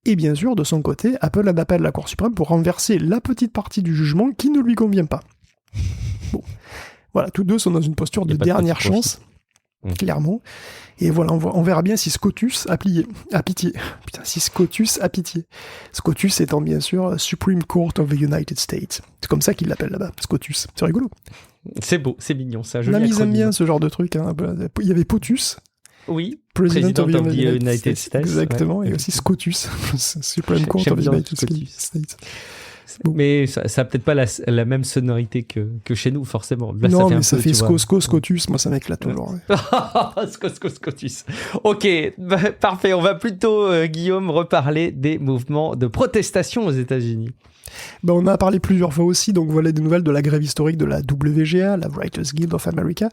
Et bien sûr, de son côté, Apple en appelle à la Cour suprême pour renverser la petite partie du jugement qui ne lui convient pas. Bon, voilà, tous deux sont dans une posture de dernière chance, clairement. Et voilà, on verra bien si Scotus a pitié. Putain, si Scotus a pitié. Scotus étant bien sûr Supreme Court of the United States. C'est comme ça qu'ils l'appellent là-bas, Scotus. C'est rigolo. C'est beau, c'est mignon, ça. On a mis bien ce genre de truc. Hein. Il y avait Potus. Oui, Président of the United States. Exactement, et aussi Scotus, Supreme Court of the United States. Bon. Mais ça a peut-être pas la même sonorité que chez nous, forcément. Là, non, mais ça fait Scotus, moi ça m'éclate toujours. Scotus. Ok, parfait. On va plutôt, Guillaume, reparler des mouvements de protestation aux États-Unis. On en a parlé plusieurs fois aussi, donc voilà des nouvelles de la grève historique de la WGA, la Writers Guild of America.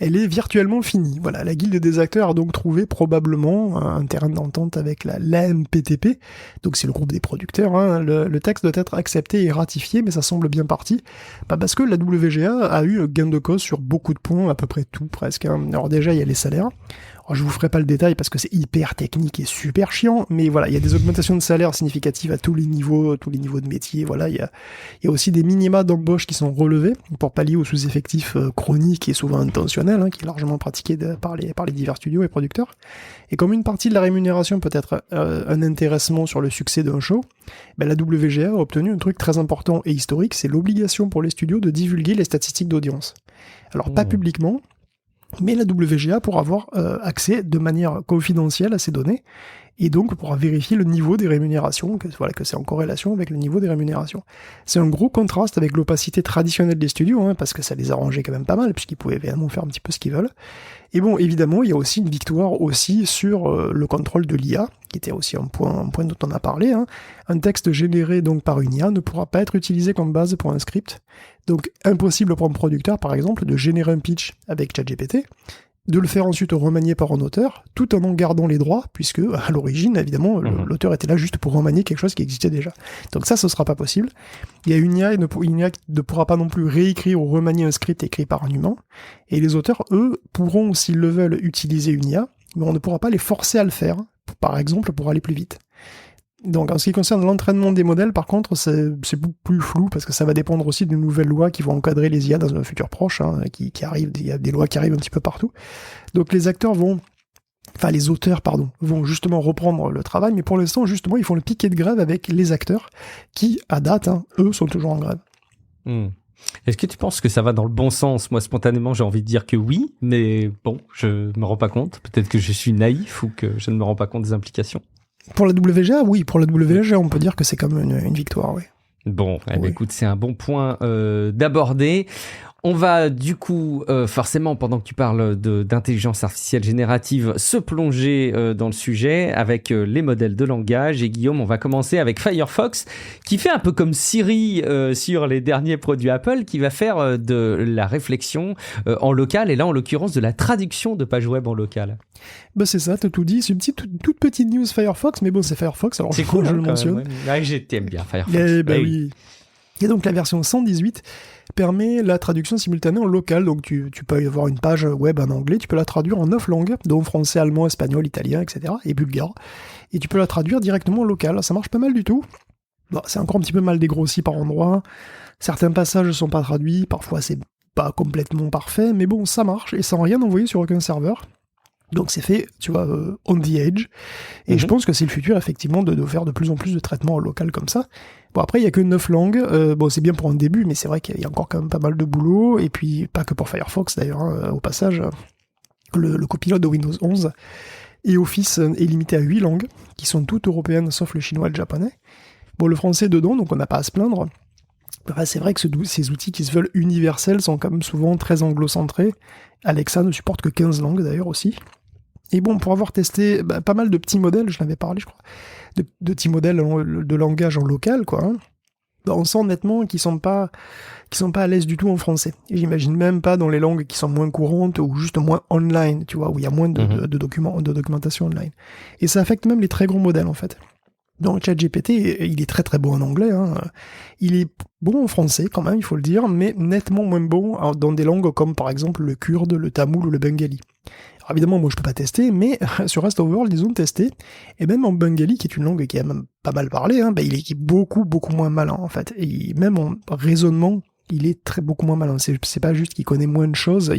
Elle est virtuellement finie. Voilà, la Guilde des acteurs a donc trouvé probablement un terrain d'entente avec l'AMPTP, donc c'est le groupe des producteurs. Hein. Le texte doit être accepté et ratifié, mais ça semble bien parti. Parce que la WGA a eu gain de cause sur beaucoup de points, à peu près tout presque. Hein. Alors déjà, il y a les salaires. Alors, je vous ferai pas le détail parce que c'est hyper technique et super chiant, mais voilà, il y a des augmentations de salaire significatives à tous les niveaux de métier. Voilà, il y a aussi des minima d'embauche qui sont relevés pour pallier aux sous-effectifs chroniques et souvent intentionnels, hein, qui est largement pratiqué par les divers studios et producteurs. Et comme une partie de la rémunération peut être un intéressement sur le succès d'un show, la WGA a obtenu un truc très important et historique, c'est l'obligation pour les studios de divulguer les statistiques d'audience. Alors pas publiquement, mais la WGA pourra avoir accès de manière confidentielle à ces données, et donc pourra vérifier le niveau des rémunérations, que c'est en corrélation avec le niveau des rémunérations. C'est un gros contraste avec l'opacité traditionnelle des studios, hein, parce que ça les arrangeait quand même pas mal, puisqu'ils pouvaient évidemment faire un petit peu ce qu'ils veulent. Et bon, évidemment, il y a aussi une victoire aussi sur le contrôle de l'IA, qui était aussi un point dont on a parlé. Hein. Un texte généré donc par une IA ne pourra pas être utilisé comme base pour un script. Donc impossible pour un producteur, par exemple, de générer un pitch avec ChatGPT, de le faire ensuite remanier par un auteur, tout en gardant les droits, puisque à l'origine, évidemment, l'auteur était là juste pour remanier quelque chose qui existait déjà. Donc ça, ce sera pas possible. Il y a une IA qui ne pourra pas non plus réécrire ou remanier un script écrit par un humain, et les auteurs, eux, pourront, s'ils le veulent, utiliser une IA, mais on ne pourra pas les forcer à le faire, par exemple, pour aller plus vite. Donc en ce qui concerne l'entraînement des modèles, par contre, c'est plus flou, parce que ça va dépendre aussi de nouvelles lois qui vont encadrer les IA dans un futur proche, hein, qui arrivent, il y a des lois qui arrivent un petit peu partout. Donc les auteurs vont justement reprendre le travail, mais pour l'instant, justement, ils font le piquet de grève avec les acteurs, qui, à date, eux, sont toujours en grève. Est-ce que tu penses que ça va dans le bon sens? Moi, spontanément, j'ai envie de dire que oui, mais bon, je me rends pas compte. Peut-être que je suis naïf ou que je ne me rends pas compte des implications. Pour la WGA, oui. Pour la WGA, on peut dire que c'est comme une victoire, oui. Bon, écoute, c'est un bon point d'aborder. On va du coup, forcément, pendant que tu parles d'intelligence artificielle générative, se plonger dans le sujet avec les modèles de langage. Et Guillaume, on va commencer avec Firefox, qui fait un peu comme Siri sur les derniers produits Apple, qui va faire de la réflexion en local, et là, en l'occurrence, de la traduction de pages web en local. C'est ça, t'as tout dit. C'est une toute petite news Firefox, mais bon, c'est Firefox, alors c'est cool, je le mentionne. Même. Ouais, j'aime bien Firefox. Oui. Et donc la version 118 permet la traduction simultanée en local, donc tu peux avoir une page web en anglais, tu peux la traduire en 9 langues, dont français, allemand, espagnol, italien, etc., et bulgare, et tu peux la traduire directement en local. Ça marche pas mal du tout. Bon, c'est encore un petit peu mal dégrossi par endroits, certains passages ne sont pas traduits, parfois c'est pas complètement parfait, mais bon, ça marche, et sans rien envoyer sur aucun serveur. Donc c'est fait, tu vois, on the edge. Et je pense que c'est le futur, effectivement, de faire de plus en plus de traitements en local comme ça. Bon, après, il n'y a que 9 langues. C'est bien pour un début, mais c'est vrai qu'il y a encore quand même pas mal de boulot. Et puis, pas que pour Firefox, d'ailleurs, hein, au passage. Le copilote de Windows 11 et Office est limité à 8 langues, qui sont toutes européennes, sauf le chinois et le japonais. Bon, le français est dedans, donc on n'a pas à se plaindre. C'est vrai que ces outils qui se veulent universels sont quand même souvent très anglo-centrés. Alexa ne supporte que 15 langues, d'ailleurs, aussi. Et bon, pour avoir testé pas mal de petits modèles, je l'avais parlé, je crois, de petits modèles de langage en local, quoi, hein, on sent nettement qu'ils sont pas à l'aise du tout en français. Et j'imagine même pas dans les langues qui sont moins courantes ou juste moins online, tu vois, où il y a moins de documentation online. Et ça affecte même les très gros modèles, en fait. Donc ChatGPT, il est très très bon en anglais, hein. Il est bon en français quand même, il faut le dire, mais nettement moins bon dans des langues comme par exemple le kurde, le tamoul ou le bengali. Alors évidemment, moi je peux pas tester, mais sur Rest of the World, ils ont testé, et même en bengali, qui est une langue qui est même pas mal parlée, hein, il est beaucoup beaucoup moins malin en fait, et même en raisonnement Il est beaucoup moins malin. C'est pas juste qu'il connaît moins de choses,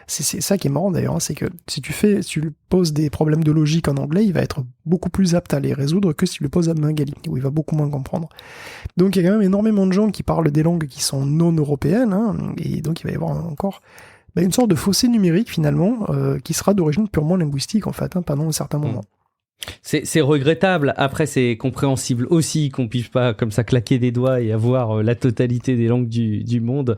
c'est ça qui est marrant d'ailleurs, hein, c'est que si tu lui poses des problèmes de logique en anglais, il va être beaucoup plus apte à les résoudre que si tu lui poses à Bengali, où il va beaucoup moins comprendre. Donc il y a quand même énormément de gens qui parlent des langues qui sont non européennes, hein, et donc il va y avoir encore une sorte de fossé numérique finalement, qui sera d'origine purement linguistique en fait, hein, pendant un certain moment. C'est regrettable. Après, c'est compréhensible aussi qu'on puisse pas comme ça claquer des doigts et avoir la totalité des langues du monde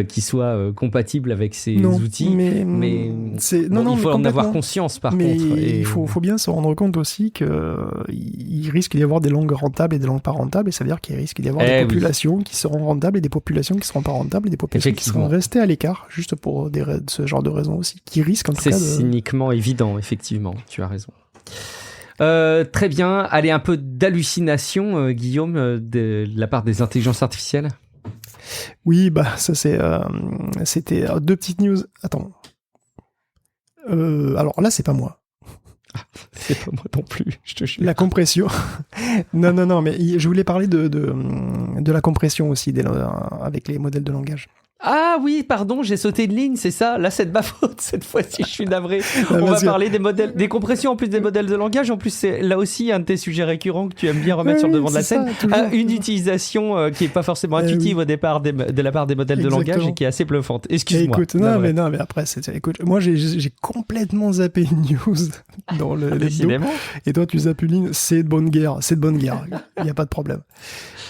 qui soient compatibles avec ces outils. Mais il faut en avoir conscience par contre. Mais il faut bien se rendre compte aussi qu'il risque d'y avoir des langues rentables et des langues pas rentables, et ça veut dire qu'il risque d'y avoir des populations qui seront rentables et des populations qui seront pas rentables et des populations qui seront restées à l'écart, juste pour ce genre de raisons aussi, qui risquent en tout cas de... C'est cyniquement évident, effectivement, tu as raison. Très bien. Allez, un peu d'hallucination, Guillaume, de la part des intelligences artificielles. Oui, ça c'était deux petites news. Attends. Alors là, c'est pas moi. C'est pas moi non plus, je te jure. La compression. non, mais je voulais parler de la compression aussi avec les modèles de langage. Ah oui, pardon, j'ai sauté une ligne, c'est ça. Là, c'est de ma faute. Cette fois-ci, je suis navré. On va parler des modèles, des compressions en plus des modèles de langage. En plus, c'est là aussi un de tes sujets récurrents que tu aimes bien remettre sur le devant de la scène. Une utilisation qui est pas forcément intuitive au départ de la part des modèles de langage et qui est assez bluffante. Excuse-moi. Écoute, non, mais après, écoute, moi, j'ai complètement zappé une news dans le décidément. Et toi, tu zappes une ligne. C'est de bonne guerre. Il y a pas de problème.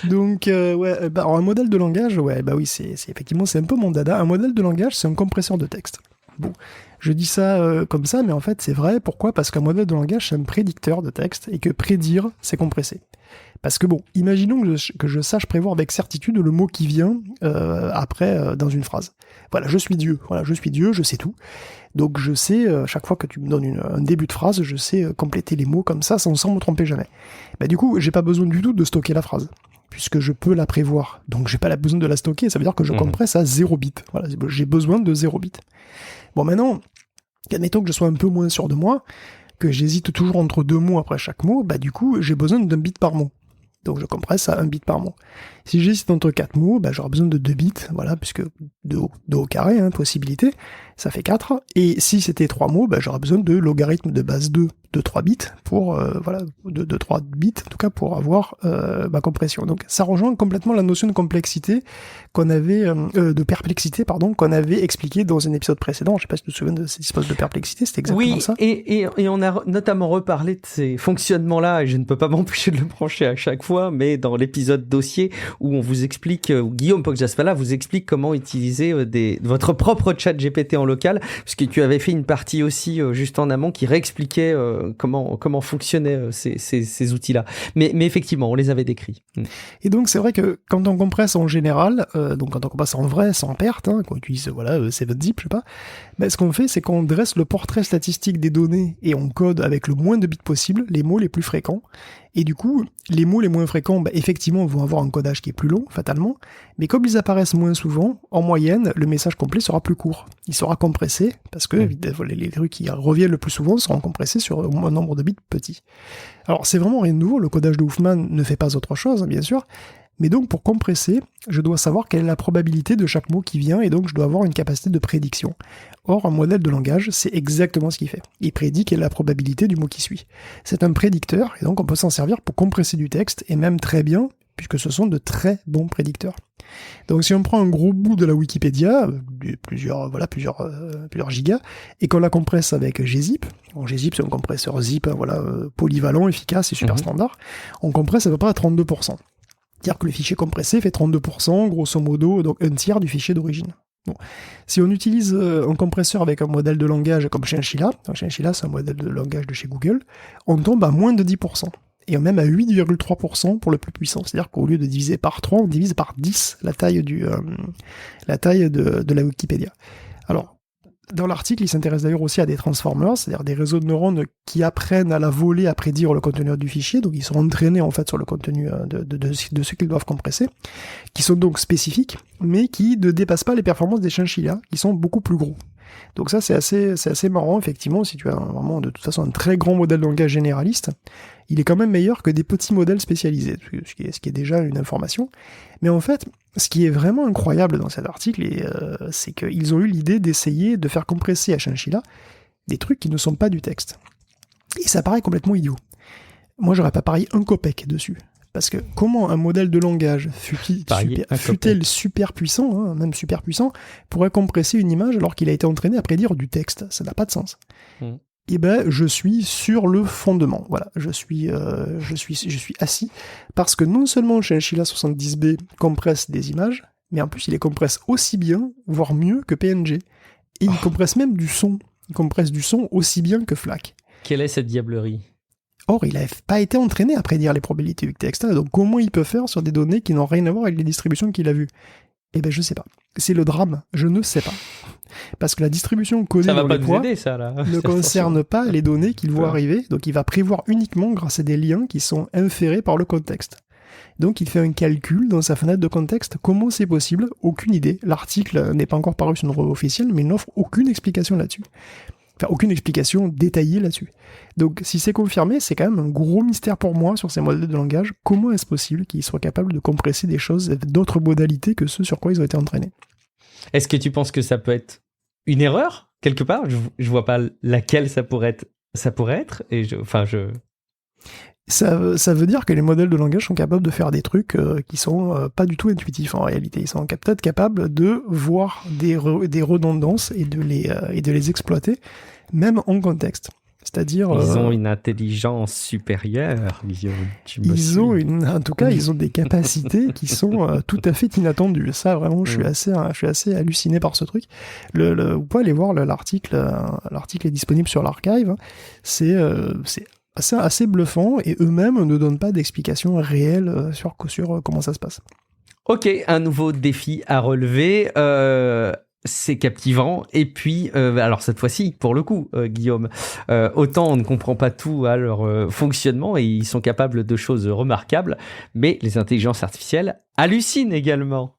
Donc, alors un modèle de langage, oui, c'est effectivement, c'est un peu mon dada. Un modèle de langage, c'est un compresseur de texte. Bon, je dis ça comme ça, mais en fait, c'est vrai. Pourquoi ? Parce qu'un modèle de langage, c'est un prédicteur de texte, et que prédire, c'est compresser. Parce que bon, imaginons que je sache prévoir avec certitude le mot qui vient après dans une phrase. Voilà, je suis Dieu, je sais tout. Donc je sais, chaque fois que tu me donnes un début de phrase, je sais compléter les mots comme ça sans me tromper jamais. Du coup, j'ai pas besoin du tout de stocker la phrase, puisque je peux la prévoir. Donc j'ai pas besoin de la stocker, ça veut dire que je compresse à 0 bit. Voilà, j'ai besoin de 0 bit. Bon, maintenant, admettons que je sois un peu moins sûr de moi, que j'hésite toujours entre 2 mots après chaque mot, du coup, j'ai besoin d'un bit par mot. Donc je compresse à 1 bit par mot. Si j'hésite entre 4 mots, j'aurai besoin de 2 bits, voilà, puisque 2 au carré, possibilité, ça fait 4. Et si c'était 3 mots, j'aurais besoin de logarithme de base 2 de 3 bits pour, de 3 bits, en tout cas, pour avoir ma compression. Donc ça rejoint complètement la notion de complexité qu'on avait, de perplexité, qu'on avait expliqué dans un épisode précédent. Je sais pas si tu te souviens de cette espèce de perplexité, c'était exactement ça. Et on a notamment reparlé de ces fonctionnements-là, et je ne peux pas m'empêcher de le brancher à chaque fois, mais dans l'épisode dossier, où on vous explique, Guillaume Poggiaspala vous explique comment utiliser votre propre chat GPT en local, puisque tu avais fait une partie aussi juste en amont qui réexpliquait comment fonctionnaient ces outils-là. Mais effectivement, on les avait décrits. Et donc c'est vrai que quand on compresse en général, donc quand on compresse en vrai, sans perte, qu'on utilise 7zip, je sais pas, ce qu'on fait, c'est qu'on dresse le portrait statistique des données et on code avec le moins de bits possible les mots les plus fréquents. Et du coup, les mots les moins fréquents, effectivement, vont avoir un codage qui est plus long, fatalement, mais comme ils apparaissent moins souvent, en moyenne, le message complet sera plus court. Il sera compressé, parce que les trucs qui reviennent le plus souvent seront compressés sur un nombre de bits petit. Alors, c'est vraiment rien de nouveau, le codage de Huffman ne fait pas autre chose, bien sûr, mais donc pour compresser, je dois savoir quelle est la probabilité de chaque mot qui vient, et donc je dois avoir une capacité de prédiction. Or, un modèle de langage, c'est exactement ce qu'il fait. Il prédit quelle est la probabilité du mot qui suit. C'est un prédicteur, et donc on peut s'en servir pour compresser du texte, et même très bien, puisque ce sont de très bons prédicteurs. Donc si on prend un gros bout de la Wikipédia, plusieurs gigas, et qu'on la compresse avec gzip, gzip c'est un compresseur zip, polyvalent, efficace et super standard, on compresse à peu près à 32%. C'est-à-dire que le fichier compressé fait 32%, grosso modo, donc un tiers du fichier d'origine. Bon. Si on utilise un compresseur avec un modèle de langage comme Chinchilla, donc Chinchilla c'est un modèle de langage de chez Google, on tombe à moins de 10%, et même à 8,3% pour le plus puissant. C'est-à-dire qu'au lieu de diviser par 3, on divise par 10 la taille de la Wikipédia. Alors, dans l'article, il s'intéresse d'ailleurs aussi à des transformers, c'est-à-dire des réseaux de neurones qui apprennent à la volée à prédire le contenu du fichier, donc ils sont entraînés en fait sur le contenu de ce qu'ils doivent compresser, qui sont donc spécifiques, mais qui ne dépassent pas les performances des Chinchilla, qui sont beaucoup plus gros. Donc ça, c'est assez marrant, effectivement, si tu as vraiment de toute façon un très grand modèle de langage généraliste, il est quand même meilleur que des petits modèles spécialisés, ce qui est déjà une information. Mais en fait, ce qui est vraiment incroyable dans cet article, c'est qu'ils ont eu l'idée d'essayer de faire compresser à Chinchilla des trucs qui ne sont pas du texte. Et ça paraît complètement idiot. Moi, j'aurais pas parié un copec dessus. Parce que comment un modèle de langage, fût-il super puissant, hein, même super puissant, pourrait compresser une image alors qu'il a été entraîné à prédire du texte? Ça n'a pas de sens. Et ben, je suis sur le fondement. Voilà, je suis assis parce que non seulement Chinchilla 70B compresse des images, mais en plus il les compresse aussi bien, voire mieux que PNG. Et il compresse même du son. Il compresse du son aussi bien que FLAC. Quelle est cette diablerie? Or, il n'a pas été entraîné à prédire les probabilités du texte. Donc, comment il peut faire sur des données qui n'ont rien à voir avec les distributions qu'il a vues? Eh ben, je sais pas. C'est le drame. Je ne sais pas. Parce que la distribution codée dans les poids ne concerne pas les données qu'il voit arriver. Donc, il va prévoir uniquement grâce à des liens qui sont inférés par le contexte. Donc, il fait un calcul dans sa fenêtre de contexte. Comment c'est possible? Aucune idée. L'article n'est pas encore paru sur une revue officielle, mais il n'offre aucune explication là-dessus. Enfin, aucune explication détaillée là-dessus. Donc, si c'est confirmé, c'est quand même un gros mystère pour moi sur ces modèles de langage. Comment est-ce possible qu'ils soient capables de compresser des choses avec d'autres modalités que ceux sur quoi ils ont été entraînés? Est-ce que tu penses que ça peut être une erreur, quelque part? Je vois pas laquelle ça pourrait être. Et Ça veut dire que les modèles de langage sont capables de faire des trucs qui sont pas du tout intuitifs en réalité. Ils sont peut-être capables de voir des redondances et de les exploiter, même en contexte. C'est-à-dire... Ils ont une intelligence supérieure, ils ont des capacités qui sont tout à fait inattendues. Ça, vraiment, je suis assez halluciné par ce truc. Vous pouvez aller voir l'article est disponible sur l'archive. C'est assez bluffant, et eux-mêmes ne donnent pas d'explication réelle sur comment ça se passe. Ok, un nouveau défi à relever. C'est captivant. Et puis, alors cette fois-ci, pour le coup, Guillaume, autant on ne comprend pas tout à leur fonctionnement et ils sont capables de choses remarquables, mais les intelligences artificielles hallucinent également.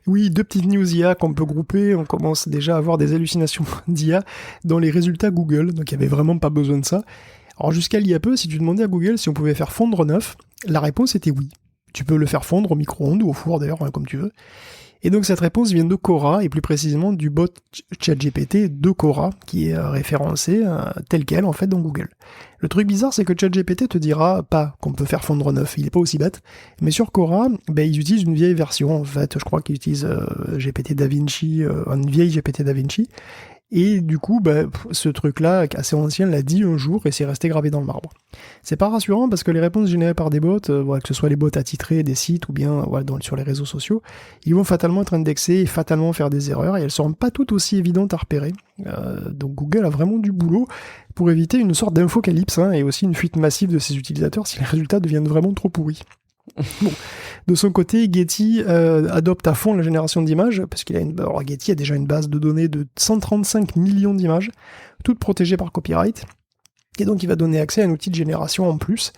Oui, 2 petites news IA qu'on peut grouper. On commence déjà à avoir des hallucinations d'IA dans les résultats Google, donc il n'y avait vraiment pas besoin de ça. Alors jusqu'à il y a peu, si tu demandais à Google si on pouvait faire fondre un œuf, la réponse était oui. Tu peux le faire fondre au micro-ondes ou au four d'ailleurs, comme tu veux. Et donc cette réponse vient de Quora, et plus précisément du bot ChatGPT de Quora, qui est référencé tel quel en fait dans Google. Le truc bizarre, c'est que ChatGPT te dira pas qu'on peut faire fondre un œuf, il est pas aussi bête, mais sur Quora, ils utilisent une vieille version en fait, je crois qu'ils utilisent GPT DaVinci, une vieille GPT DaVinci. Et du coup, ce truc-là, assez ancien, l'a dit un jour et c'est resté gravé dans le marbre. C'est pas rassurant parce que les réponses générées par des bots, que ce soit les bots attitrés des sites ou bien sur les réseaux sociaux, ils vont fatalement être indexés et fatalement faire des erreurs, et elles seront pas toutes aussi évidentes à repérer. Donc Google a vraiment du boulot pour éviter une sorte d'infocalypse, et aussi une fuite massive de ses utilisateurs si les résultats deviennent vraiment trop pourris. Bon. De son côté, Getty adopte à fond la génération d'images, parce Getty a déjà une base de données de 135 millions d'images, toutes protégées par copyright, et donc il va donner accès à un outil de génération en plus,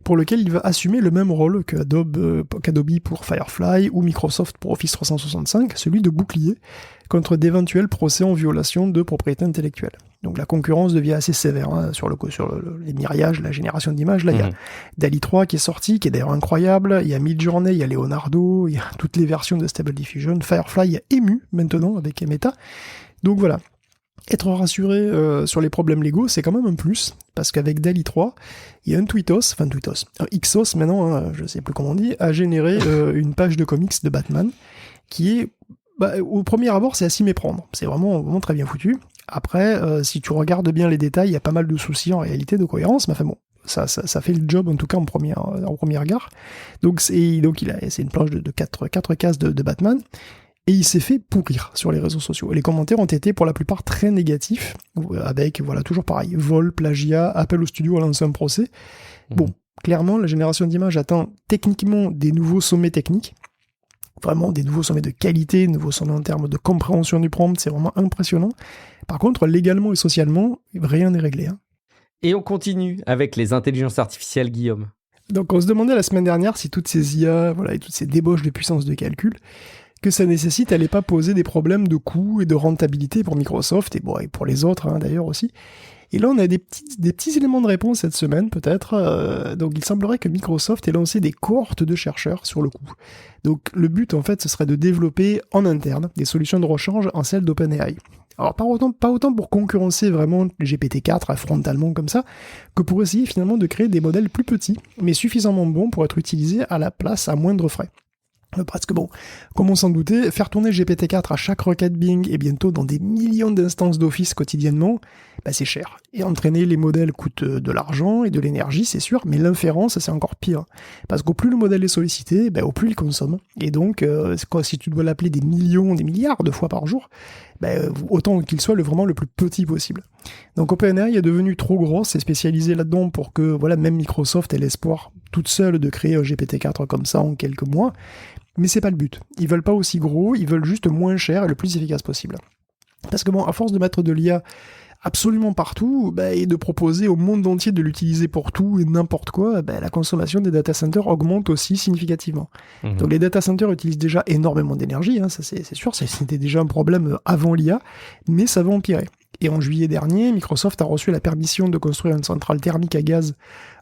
pour lequel il va assumer le même rôle qu'Adobe pour Firefly ou Microsoft pour Office 365, celui de bouclier contre d'éventuels procès en violation de propriété intellectuelle. Donc la concurrence devient assez sévère sur les mirages, la génération d'images. Là, il y a DALL-E 3 qui est sorti, qui est d'ailleurs incroyable. Il y a Midjourney, il y a Leonardo, il y a toutes les versions de Stable Diffusion. Firefly, il y a Emu maintenant avec Meta. Donc voilà. Être rassuré sur les problèmes légaux, c'est quand même un plus, parce qu'avec DALL-E 3, il y a un Xos maintenant, je sais plus comment on dit, a généré une page de comics de Batman, qui est, au premier abord, c'est à s'y méprendre. C'est vraiment, vraiment très bien foutu. Après, si tu regardes bien les détails, il y a pas mal de soucis en réalité de cohérence, mais enfin bon, ça fait le job en tout cas en premier regard. Donc c'est une planche de 4 cases de Batman. Et il s'est fait pourrir sur les réseaux sociaux. Et les commentaires ont été pour la plupart très négatifs, avec, toujours pareil, vol, plagiat, appel au studio à lancer un procès. Bon, clairement, la génération d'images atteint techniquement des nouveaux sommets techniques, vraiment des nouveaux sommets de qualité, nouveaux sommets en termes de compréhension du prompt, c'est vraiment impressionnant. Par contre, légalement et socialement, rien n'est réglé. Et on continue avec les intelligences artificielles, Guillaume. Donc on se demandait la semaine dernière si toutes ces IA, et toutes ces débauches de puissance de calcul, que ça nécessite, allait pas poser des problèmes de coût et de rentabilité pour Microsoft, et pour les autres d'ailleurs aussi. Et là, on a des petits éléments de réponse cette semaine, peut-être. Donc, il semblerait que Microsoft ait lancé des cohortes de chercheurs sur le coup. Donc, le but, en fait, ce serait de développer en interne des solutions de rechange en celle d'OpenAI. Alors, pas autant pour concurrencer vraiment GPT-4 frontalement comme ça, que pour essayer finalement de créer des modèles plus petits, mais suffisamment bons pour être utilisés à la place à moindre frais. Parce que bon, comme on s'en doutait, faire tourner GPT-4 à chaque requête Bing et bientôt dans des millions d'instances d'Office quotidiennement, c'est cher. Et entraîner les modèles coûte de l'argent et de l'énergie, c'est sûr, mais l'inférence, c'est encore pire. Parce qu'au plus le modèle est sollicité, au plus il consomme. Et donc, si tu dois l'appeler des millions, des milliards de fois par jour, autant qu'il soit vraiment le plus petit possible. Donc OpenAI est devenu trop grosse et spécialisée là-dedans pour que même Microsoft ait l'espoir toute seule de créer un GPT-4 comme ça en quelques mois. Mais c'est pas le but. Ils veulent pas aussi gros, ils veulent juste moins cher et le plus efficace possible. Parce que à force de mettre de l'IA absolument partout, et de proposer au monde entier de l'utiliser pour tout et n'importe quoi, la consommation des data centers augmente aussi significativement. Donc les data centers utilisent déjà énormément d'énergie, ça c'est sûr, c'était déjà un problème avant l'IA, mais ça va empirer. Et en juillet dernier, Microsoft a reçu la permission de construire une centrale thermique à gaz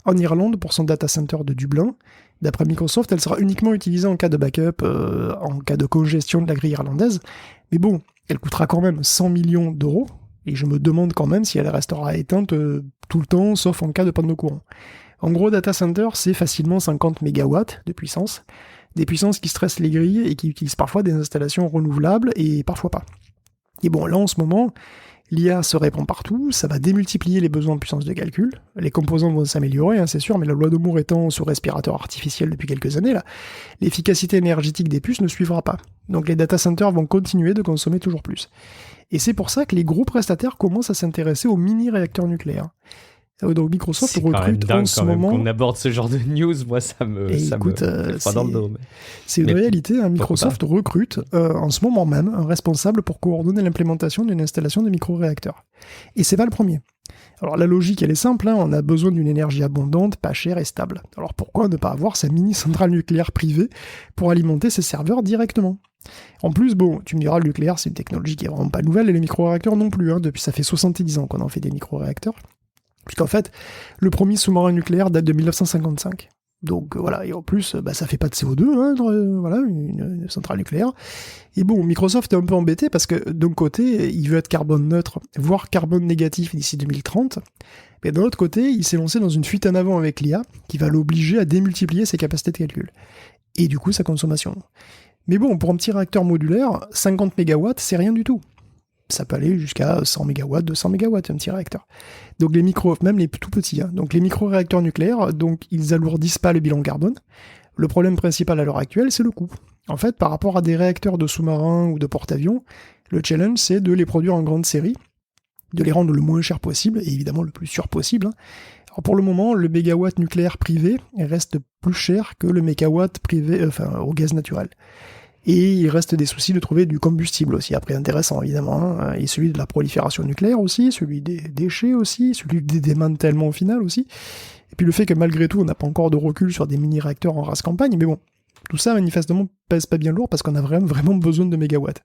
en Irlande pour son data center de Dublin. D'après Microsoft, elle sera uniquement utilisée en cas de backup, en cas de congestion de la grille irlandaise. Mais bon, elle coûtera quand même 100 millions d'euros, et je me demande quand même si elle restera éteinte tout le temps, sauf en cas de panne de courant. En gros, data center, c'est facilement 50 MW de puissance, des puissances qui stressent les grilles et qui utilisent parfois des installations renouvelables et parfois pas. Et bon, là en ce moment, l'IA se répand partout, ça va démultiplier les besoins de puissance de calcul, les composants vont s'améliorer, c'est sûr, mais la loi de Moore étant sous respirateur artificiel depuis quelques années, là, l'efficacité énergétique des puces ne suivra pas. Donc les data centers vont continuer de consommer toujours plus. Et c'est pour ça que les gros prestataires commencent à s'intéresser aux mini-réacteurs nucléaires. Donc Microsoft recrute en ce moment... Qu'on aborde ce genre de news, moi ça me fait froid dans le dos. C'est une réalité, Microsoft recrute en ce moment même un responsable pour coordonner l'implémentation d'une installation de micro-réacteurs. Et c'est pas le premier. Alors la logique elle est simple, on a besoin d'une énergie abondante, pas chère et stable. Alors pourquoi ne pas avoir sa mini-centrale nucléaire privée pour alimenter ses serveurs directement ? En plus, tu me diras, le nucléaire c'est une technologie qui est vraiment pas nouvelle, et les micro-réacteurs non plus, depuis ça fait 70 ans qu'on en fait des micro-réacteurs. Puisqu'en fait, le premier sous-marin nucléaire date de 1955. Donc voilà, et en plus, ça fait pas de CO2, une centrale nucléaire. Et Microsoft est un peu embêté parce que d'un côté, il veut être carbone neutre, voire carbone négatif d'ici 2030. Mais d'un autre côté, il s'est lancé dans une fuite en avant avec l'IA qui va l'obliger à démultiplier ses capacités de calcul. Et du coup, sa consommation. Mais pour un petit réacteur modulaire, 50 MW, c'est rien du tout. Ça peut aller jusqu'à 100 MW, 200 MW, un petit réacteur. Donc même les tout petits, donc les micro-réacteurs nucléaires, donc ils alourdissent pas le bilan carbone. Le problème principal à l'heure actuelle, c'est le coût. En fait, par rapport à des réacteurs de sous-marins ou de porte-avions, le challenge, c'est de les produire en grande série, de les rendre le moins cher possible, et évidemment le plus sûr possible. Alors pour le moment, le mégawatt nucléaire privé reste plus cher que le mégawatt privé, au gaz naturel. Et il reste des soucis de trouver du combustible aussi, après intéressant évidemment, et celui de la prolifération nucléaire aussi, celui des déchets aussi, celui des démantèlements au final aussi, et puis le fait que malgré tout on n'a pas encore de recul sur des mini-réacteurs en race campagne, mais tout ça manifestement pèse pas bien lourd parce qu'on a vraiment besoin de mégawatts.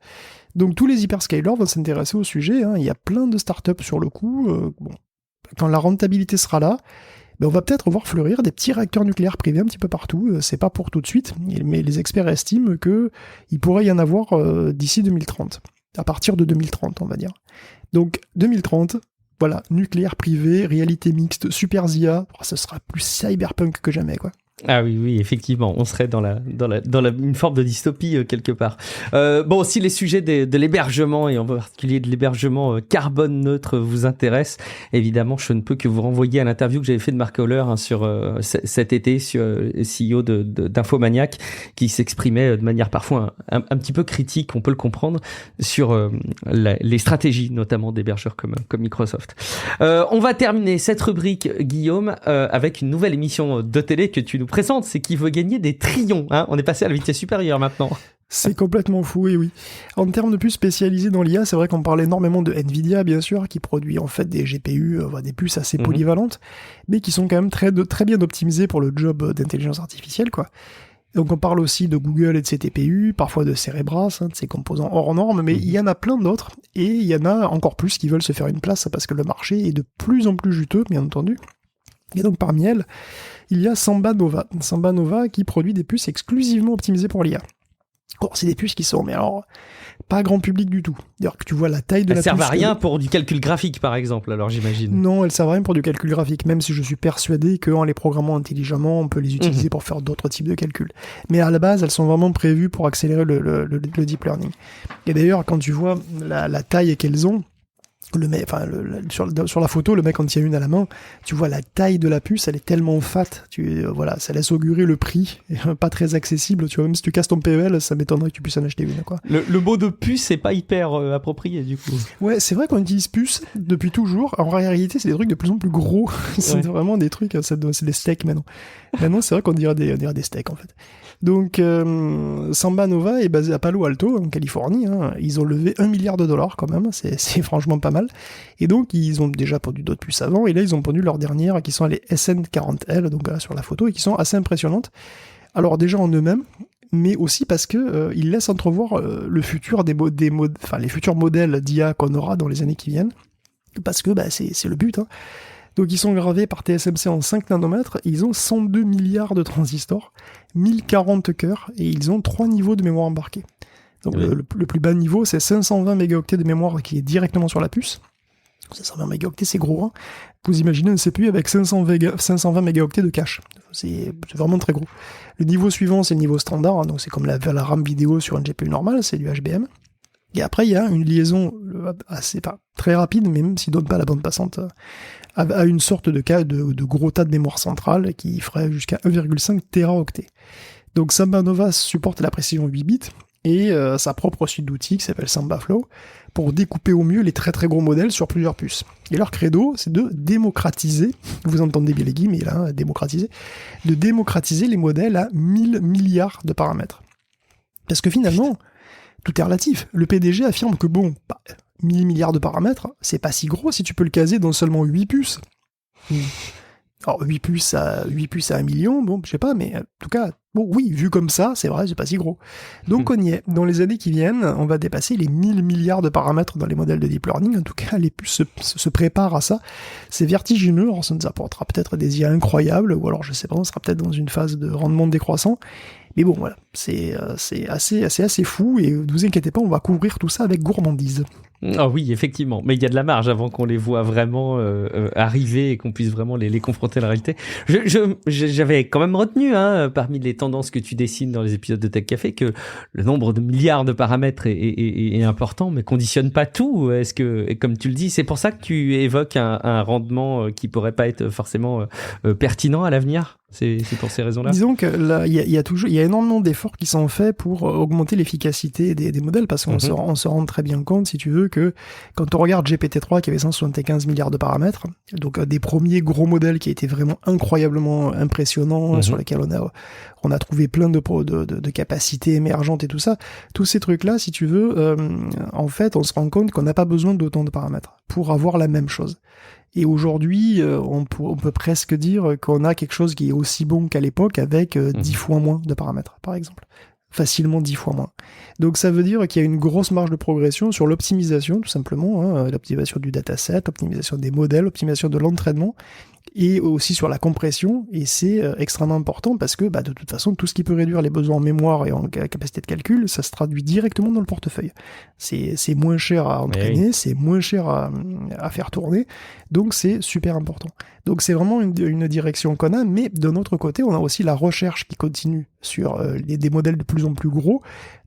Donc tous les hyperscalers vont s'intéresser au sujet, il y a plein de startups sur le coup, quand la rentabilité sera là, on va peut-être voir fleurir des petits réacteurs nucléaires privés un petit peu partout. C'est pas pour tout de suite, mais les experts estiment qu'il pourrait y en avoir d'ici 2030. À partir de 2030, on va dire. Donc 2030, voilà, nucléaire privé, réalité mixte, super IA, ce sera plus cyberpunk que jamais, quoi. Ah oui, effectivement, on serait dans une forme de dystopie quelque part. Si les sujets de l'hébergement, et en particulier de l'hébergement carbone neutre vous intéressent, évidemment, je ne peux que vous renvoyer à l'interview que j'avais fait de Marc Euler sur cet été, sur CEO d'Infomaniac, qui s'exprimait de manière parfois un petit peu critique, on peut le comprendre, sur les stratégies notamment d'hébergeurs comme Microsoft. On va terminer cette rubrique, Guillaume, avec une nouvelle émission de télé que tu nous présentes, c'est Qui veut gagner des trillions, on est passé à la vitesse supérieure maintenant. C'est complètement fou, et oui. En termes de puces spécialisées dans l'IA, c'est vrai qu'on parle énormément de Nvidia, bien sûr, qui produit en fait des GPU, des puces assez polyvalentes, mais qui sont quand même très bien optimisées pour le job d'intelligence artificielle, quoi. Donc on parle aussi de Google et de ses TPU, parfois de Cerebras, de ses composants hors normes, mais il y en a plein d'autres, et il y en a encore plus qui veulent se faire une place parce que le marché est de plus en plus juteux, bien entendu. Et donc parmi elles, il y a Samba Nova. Samba Nova qui produit des puces exclusivement optimisées pour l'IA. Bon, c'est des puces qui sont, mais alors, pas grand public du tout. D'ailleurs, que tu vois la taille de la puce... Elles servent à rien pour du calcul graphique, par exemple, alors j'imagine. Non, elles servent à rien pour du calcul graphique, même si je suis persuadé qu'en les programmant intelligemment, on peut les utiliser pour faire d'autres types de calculs. Mais à la base, elles sont vraiment prévues pour accélérer le deep learning. Et d'ailleurs, quand tu vois la taille qu'elles ont, sur la photo, le mec, quand il y a une à la main, tu vois la taille de la puce, elle est tellement fat, voilà, ça laisse augurer le prix, pas très accessible, tu vois, même si tu casses ton PEL, ça m'étonnerait que tu puisses en acheter une, quoi. Le mot de puce, c'est pas hyper approprié, du coup. Ouais, c'est vrai qu'on utilise puce depuis toujours, en réalité, c'est des trucs de plus en plus gros, c'est vraiment des trucs, c'est des steaks maintenant. Maintenant, c'est vrai qu'on dirait des steaks, en fait. Donc, Samba Nova est basé à Palo Alto, en Californie. Hein. Ils ont levé $1 milliard quand même, c'est franchement pas mal. Et donc, ils ont déjà produit d'autres puces avant, et là, ils ont produit leur dernière, qui sont les SN40L, donc là, sur la photo, et qui sont assez impressionnantes. Alors, déjà en eux-mêmes, mais aussi parce que ils laissent entrevoir le futur les futurs modèles d'IA qu'on aura dans les années qui viennent, parce que c'est le but, hein. Donc ils sont gravés par TSMC en 5 nanomètres, ils ont 102 milliards de transistors, 1040 cœurs, et ils ont 3 niveaux de mémoire embarquée. Donc le plus bas niveau, c'est 520 mégaoctets de mémoire qui est directement sur la puce. 520 mégaoctets, c'est gros, hein. Vous imaginez un CPU avec 520 mégaoctets de cache. C'est vraiment très gros. Le niveau suivant, c'est le niveau standard, hein, donc c'est comme la RAM vidéo sur un GPU normal, c'est du HBM. Et après, il y a une liaison très rapide, mais même s'il ne donne pas la bande passante, à une sorte de gros tas de mémoire centrale qui ferait jusqu'à 1,5 téraoctets. Donc Samba Nova supporte la précision 8 bits et sa propre suite d'outils qui s'appelle Samba Flow pour découper au mieux les très très gros modèles sur plusieurs puces. Et leur credo, c'est de démocratiser, vous entendez bien les guillemets là, de démocratiser les modèles à 1000 milliards de paramètres. Parce que finalement, tout est relatif. Le PDG affirme que 1000 milliards de paramètres, c'est pas si gros si tu peux le caser dans seulement 8 puces. Alors 8 puces à 1 million, je sais pas, mais en tout cas, oui, vu comme ça, c'est vrai, c'est pas si gros. Donc on y est. Dans les années qui viennent, on va dépasser les 1000 milliards de paramètres dans les modèles de deep learning. En tout cas, les puces se préparent à ça. C'est vertigineux, alors ça nous apportera peut-être des IA incroyables, ou alors je sais pas, on sera peut-être dans une phase de rendement décroissant. Mais bon, voilà, c'est assez fou, et ne vous inquiétez pas, on va couvrir tout ça avec gourmandise. Ah oui, effectivement, mais il y a de la marge avant qu'on les voit vraiment arriver et qu'on puisse vraiment les confronter à la réalité. J'avais quand même retenu, parmi les tendances que tu dessines dans les épisodes de Tech Café, que le nombre de milliards de paramètres est important, mais conditionne pas tout. Est-ce que, comme tu le dis, c'est pour ça que tu évoques un rendement qui pourrait pas être forcément pertinent à l'avenir? C'est pour ces raisons-là. Disons que là, il y a énormément d'efforts qui sont faits pour augmenter l'efficacité des modèles, parce qu'on se rend très bien compte, si tu veux, que quand on regarde GPT-3 qui avait 175 milliards de paramètres, donc des premiers gros modèles qui étaient vraiment incroyablement impressionnants, sur lesquels on a trouvé plein de capacités émergentes et tout ça, tous ces trucs-là, si tu veux, en fait, on se rend compte qu'on n'a pas besoin d'autant de paramètres pour avoir la même chose. Et aujourd'hui, on peut presque dire qu'on a quelque chose qui est aussi bon qu'à l'époque, avec 10 fois moins de paramètres, par exemple. Facilement 10 fois moins. Donc ça veut dire qu'il y a une grosse marge de progression sur l'optimisation, tout simplement, l'optimisation du dataset, l'optimisation des modèles, l'optimisation de l'entraînement, et aussi sur la compression, et c'est extrêmement important parce que de toute façon, tout ce qui peut réduire les besoins en mémoire et en capacité de calcul, ça se traduit directement dans le portefeuille. C'est moins cher à entraîner, c'est moins cher à faire tourner, donc c'est super important. Donc c'est vraiment une direction qu'on a, mais d'un autre côté, on a aussi la recherche qui continue sur des modèles de plus en plus gros,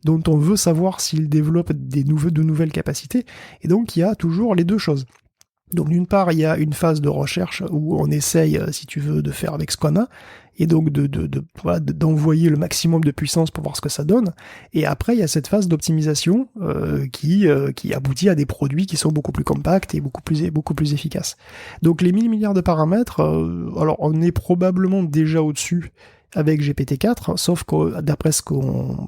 dont on veut savoir s'ils développent de nouvelles capacités, et donc il y a toujours les deux choses. Donc d'une part, il y a une phase de recherche où on essaye, si tu veux, de faire avec ce qu'on a, et donc d'envoyer le maximum de puissance pour voir ce que ça donne. Et après, il y a cette phase d'optimisation qui aboutit à des produits qui sont beaucoup plus compacts et beaucoup plus efficaces. Donc les 1000 milliards de paramètres, alors on est probablement déjà au-dessus avec GPT-4, sauf que d'après ce qu'on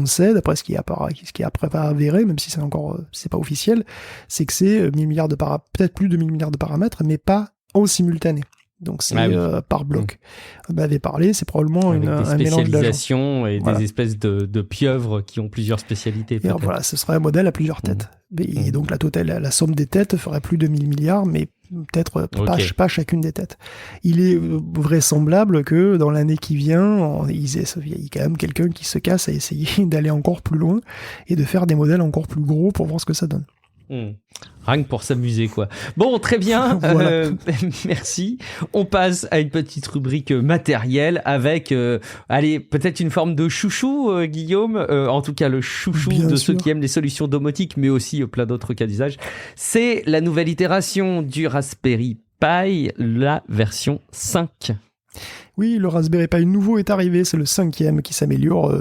sait, d'après ce qui est après pas avéré, même si c'est pas officiel, c'est que c'est 1000 milliards peut-être plus de 1000 milliards de paramètres, mais pas en simultané. Donc c'est par bloc. On avait parlé, c'est probablement avec un des mélange d'agents. spécialisations et des espèces de pieuvres qui ont plusieurs spécialités. Et alors, voilà, ce serait un modèle à plusieurs têtes. Et donc la somme des têtes ferait plus de 1000 milliards, mais peut-être pas chacune des têtes. Il est vraisemblable que dans l'année qui vient, il y a quand même quelqu'un qui se casse à essayer d'aller encore plus loin et de faire des modèles encore plus gros pour voir ce que ça donne. Rien que pour s'amuser, quoi. Bon, très bien. Voilà. Merci. On passe à une petite rubrique matérielle avec, allez, peut-être une forme de chouchou, Guillaume. En tout cas, le chouchou Bien de sûr. ceux qui aiment les solutions domotiques, mais aussi plein d'autres cas d'usage. C'est la nouvelle itération du Raspberry Pi, la version 5. Oui, le Raspberry Pi nouveau est arrivé, c'est le 5e qui s'améliore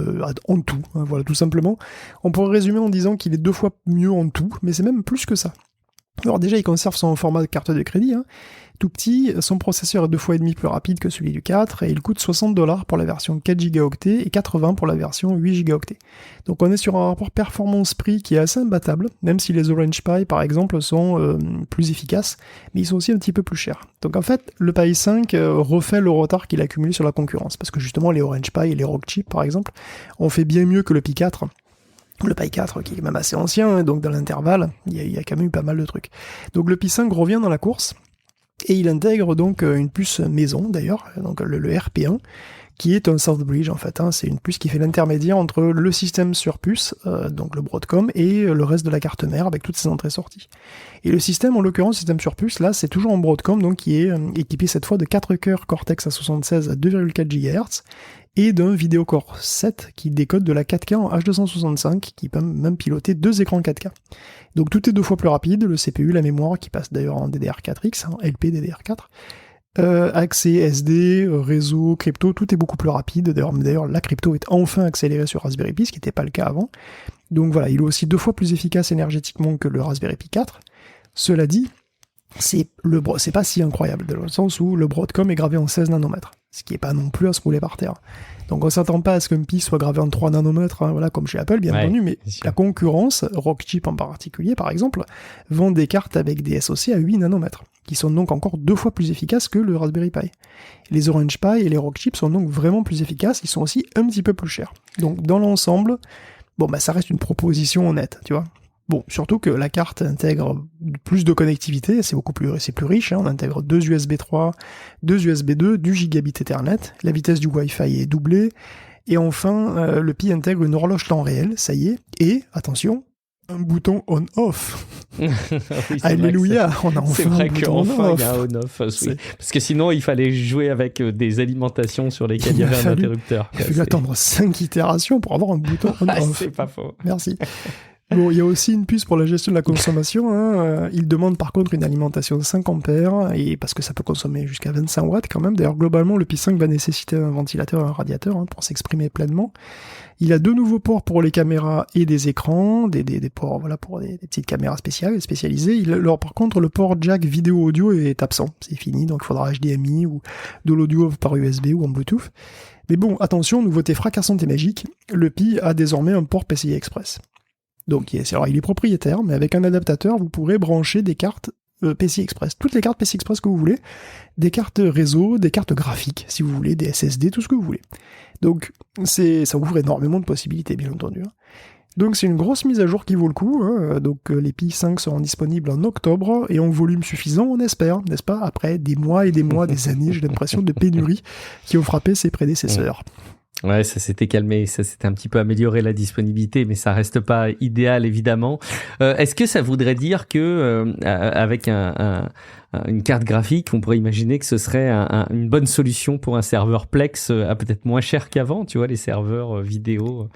en tout, hein, voilà, tout simplement. On pourrait résumer en disant qu'il est 2 fois mieux en tout, mais c'est même plus que ça. Alors déjà, il conserve son format de carte de crédit, hein, tout petit, son processeur est 2 fois et demi plus rapide que celui du 4, et il coûte $60 pour la version 4 Go et 80 pour la version 8 Go. Donc on est sur un rapport performance-prix qui est assez imbattable, même si les Orange Pi par exemple sont plus efficaces, mais ils sont aussi un petit peu plus chers. Donc en fait, le Pi 5 refait le retard qu'il a accumulé sur la concurrence, parce que justement les Orange Pi et les Rockchip par exemple ont fait bien mieux que le Pi 4, le Pi 4 qui est quand même assez ancien, hein, donc dans l'intervalle, il y a quand même eu pas mal de trucs. Donc le Pi 5 revient dans la course, et il intègre donc une puce maison d'ailleurs, donc le RP1, qui est un Southbridge en fait, hein, c'est une puce qui fait l'intermédiaire entre le système sur puce, donc le Broadcom, et le reste de la carte mère avec toutes ses entrées-sorties. Et le système, en l'occurrence, système sur puce, là c'est toujours en Broadcom, donc qui est équipé cette fois de 4 cœurs Cortex A76 à 2,4 GHz, et d'un Videocore 7 qui décode de la 4K en H265, qui peut même piloter 2 écrans 4K. Donc tout est 2 fois plus rapide, le CPU, la mémoire, qui passe d'ailleurs en DDR4X, en LP DDR4, accès SD, réseau, crypto, tout est beaucoup plus rapide. D'ailleurs, la crypto est enfin accélérée sur Raspberry Pi, ce qui n'était pas le cas avant. Donc voilà, il est aussi 2 fois plus efficace énergétiquement que le Raspberry Pi 4. Cela dit, c'est pas si incroyable, dans le sens où le Broadcom est gravé en 16 nanomètres, ce qui n'est pas non plus à se rouler par terre. Donc on s'attend pas à ce qu'un Pi soit gravé en 3 nanomètres, hein, voilà, comme chez Apple, bien entendu, mais la concurrence, Rockchip en particulier, par exemple, vend des cartes avec des SoC à 8 nanomètres, qui sont donc encore 2 fois plus efficaces que le Raspberry Pi. Les Orange Pi et les Rockchip sont donc vraiment plus efficaces, ils sont aussi un petit peu plus chers. Donc dans l'ensemble, ça reste une proposition honnête, tu vois. Bon, surtout que la carte intègre plus de connectivité, c'est plus riche, hein, on intègre 2 USB 3, 2 USB 2, du gigabit Ethernet, la vitesse du Wi-Fi est doublée, et enfin, le Pi intègre une horloge temps réel, ça y est, et, attention, un bouton on-off. Oui, Alléluia, on a enfin un bouton on-off. Il y a un on-off, oui. Parce que sinon, il fallait jouer avec des alimentations sur lesquelles il y avait un interrupteur. Il a fallu attendre 5 itérations pour avoir un bouton on-off. C'est pas faux. Merci. Bon, il y a aussi une puce pour la gestion de la consommation, hein. Il demande par contre une alimentation de 5 ampères, et parce que ça peut consommer jusqu'à 25 watts quand même. D'ailleurs, globalement, le Pi 5 va nécessiter un ventilateur et un radiateur, hein, pour s'exprimer pleinement. Il a 2 nouveaux ports pour les caméras et des écrans, des ports, voilà, pour des petites caméras spécialisées. Alors, par contre, le port jack vidéo-audio est absent, c'est fini, donc il faudra HDMI ou de l'audio par USB ou en Bluetooth. Mais bon, attention, nouveauté fracassante et magique, le Pi a désormais un port PCI Express. Donc alors, il est propriétaire, mais avec un adaptateur, vous pourrez brancher des cartes PCI Express. Toutes les cartes PCI Express que vous voulez, des cartes réseau, des cartes graphiques, si vous voulez, des SSD, tout ce que vous voulez. Donc ça ouvre énormément de possibilités, bien entendu. Hein. Donc c'est une grosse mise à jour qui vaut le coup. Hein. Donc les Pi 5 seront disponibles en octobre, et en volume suffisant, on espère, n'est-ce pas, après des mois et des mois, des années, j'ai l'impression, de pénurie qui ont frappé ses prédécesseurs. Ouais, ça s'était calmé, ça s'était un petit peu amélioré la disponibilité, mais ça reste pas idéal évidemment. Est-ce que ça voudrait dire que avec une carte graphique, on pourrait imaginer que ce serait une bonne solution pour un serveur Plex à peut-être moins cher qu'avant, tu vois, les serveurs vidéo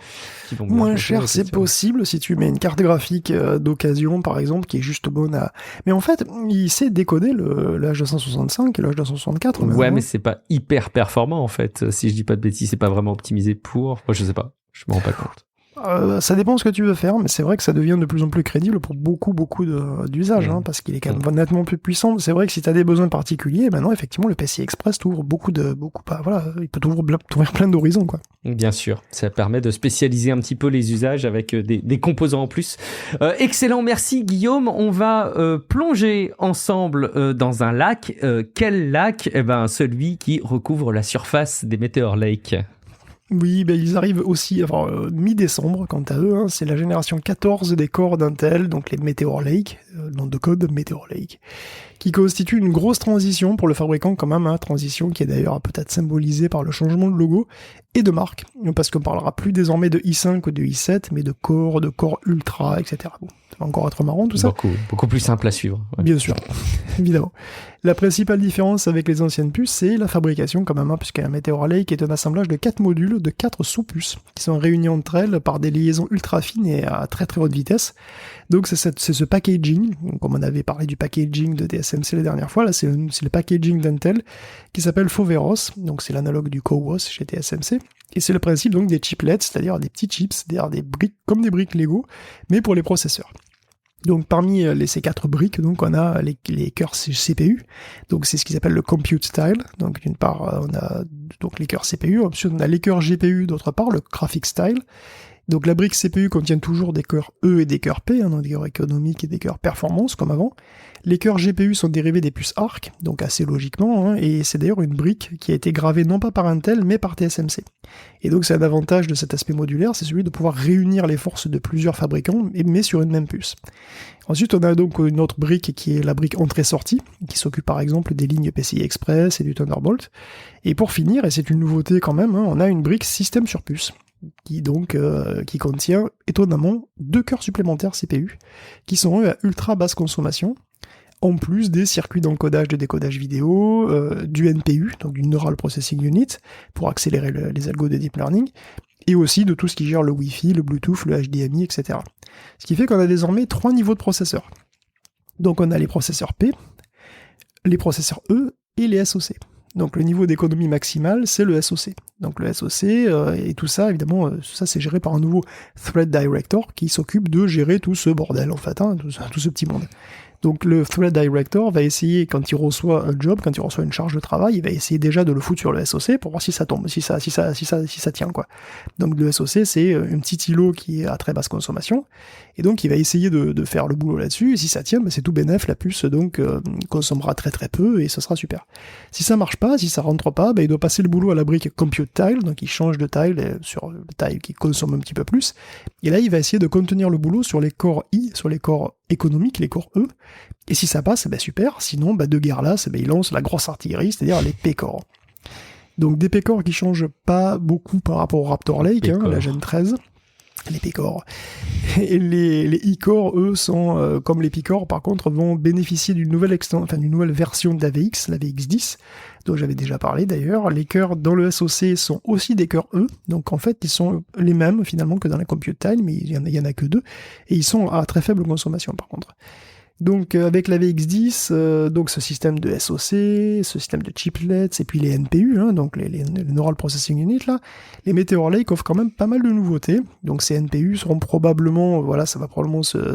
qui vont moins cher, c'est possible si tu mets une carte graphique d'occasion par exemple qui est juste bonne à. Mais en fait, il sait décoder le H265 et le H264. Ouais, mais c'est pas hyper performant en fait. Si je dis pas de bêtises, c'est pas vraiment optimisé pour. Moi, je sais pas, je me rends pas compte. Ça dépend ce que tu veux faire, mais c'est vrai que ça devient de plus en plus crédible pour beaucoup d'usages, parce qu'il est quand même nettement plus puissant. C'est vrai que si tu as des besoins particuliers, maintenant effectivement le PCI Express t'ouvre il peut t'ouvrir plein d'horizons, quoi. Bien sûr, ça permet de spécialiser un petit peu les usages avec des composants en plus. Excellent, merci Guillaume. On va plonger ensemble dans un lac. Quel lac ? Eh ben, celui qui recouvre la surface des Meteor Lake. Oui, ils arrivent aussi mi-décembre, quant à eux. C'est la génération 14 des corps d'Intel, donc les Meteor Lake, nom de code Meteor Lake, qui constitue une grosse transition pour le fabricant quand même, transition qui est d'ailleurs peut-être symbolisée par le changement de logo et de marque, parce qu'on parlera plus désormais de i5 ou de i7, mais de Core Ultra, etc. Bon, ça va encore être marrant tout ça. Beaucoup plus simple à suivre. Ouais. Bien sûr, évidemment. La principale différence avec les anciennes puces, c'est la fabrication quand même, puisqu'un Meteor Lake est un assemblage de 4 modules de 4 sous-puces, qui sont réunis entre elles par des liaisons ultra fines et à très très haute vitesse. Donc c'est ce packaging, comme on avait parlé du packaging de TSMC la dernière fois, là c'est le packaging d'Intel, qui s'appelle Foveros, donc c'est l'analogue du CoWoS chez TSMC, et c'est le principe donc des chiplets, c'est-à-dire des petits chips, c'est-à-dire des briques, comme des briques Lego, mais pour les processeurs. Donc parmi ces 4 briques, donc on a les cœurs CPU, donc c'est ce qu'ils appellent le compute style. Donc d'une part on a donc les cœurs CPU, ensuite on a les cœurs GPU, d'autre part le graphic style. Donc la brique CPU contient toujours des cœurs E et des cœurs P, donc des cœurs économiques et des cœurs performance comme avant. Les cœurs GPU sont dérivés des puces ARC, donc assez logiquement, et c'est d'ailleurs une brique qui a été gravée non pas par Intel mais par TSMC. Et donc c'est un avantage de cet aspect modulaire, c'est celui de pouvoir réunir les forces de plusieurs fabricants, mais sur une même puce. Ensuite on a donc une autre brique qui est la brique entrée-sortie, qui s'occupe par exemple des lignes PCI Express et du Thunderbolt. Et pour finir, et c'est une nouveauté quand même, on a une brique système sur puce, qui contient étonnamment 2 cœurs supplémentaires CPU, qui sont eux à ultra basse consommation, en plus des circuits d'encodage de décodage vidéo, du NPU, donc du Neural Processing Unit, pour accélérer les algos de deep learning, et aussi de tout ce qui gère le Wi-Fi, le Bluetooth, le HDMI, etc. Ce qui fait qu'on a désormais 3 niveaux de processeurs. Donc on a les processeurs P, les processeurs E et les SoC. Donc le niveau d'économie maximale, c'est le SoC. Donc le SoC et tout ça, évidemment, ça c'est géré par un nouveau Thread Director qui s'occupe de gérer tout ce bordel, en fait, tout ce petit monde. Donc le Thread Director va essayer, quand il reçoit un job, quand il reçoit une charge de travail, il va essayer déjà de le foutre sur le SoC pour voir si ça tombe, si ça tient, quoi. Donc le SoC, c'est un petit îlot qui est à très basse consommation, et donc il va essayer de faire le boulot là-dessus, et si ça tient, c'est tout bénef, la puce donc consommera très très peu, et ce sera super. Si ça marche pas, si ça rentre pas, il doit passer le boulot à la brique Compute Tile, donc il change de tile sur le tile qui consomme un petit peu plus, et là il va essayer de contenir le boulot sur les corps I, sur les corps économiques, les corps E, et si ça passe, super, sinon, de guerre là, il lance la grosse artillerie, c'est-à-dire les P-Core. Donc des P-Core qui changent pas beaucoup par rapport au Raptor Lake, la Gen 13, les P-Core. Et les E-Core, eux, sont, comme les P-Core, par contre, vont bénéficier d'une nouvelle version d'AVX, la VX10, dont j'avais déjà parlé d'ailleurs. Les cœurs dans le SoC sont aussi des cœurs E, donc en fait, ils sont les mêmes finalement que dans la Compute Time, mais il y en a que 2, et ils sont à très faible consommation par contre. Donc avec la VX10, donc ce système de SoC, ce système de chiplets, et puis les NPU, donc les Neural Processing Unit là, les Meteor Lake offrent quand même pas mal de nouveautés. Donc ces NPU seront probablement, ça va probablement se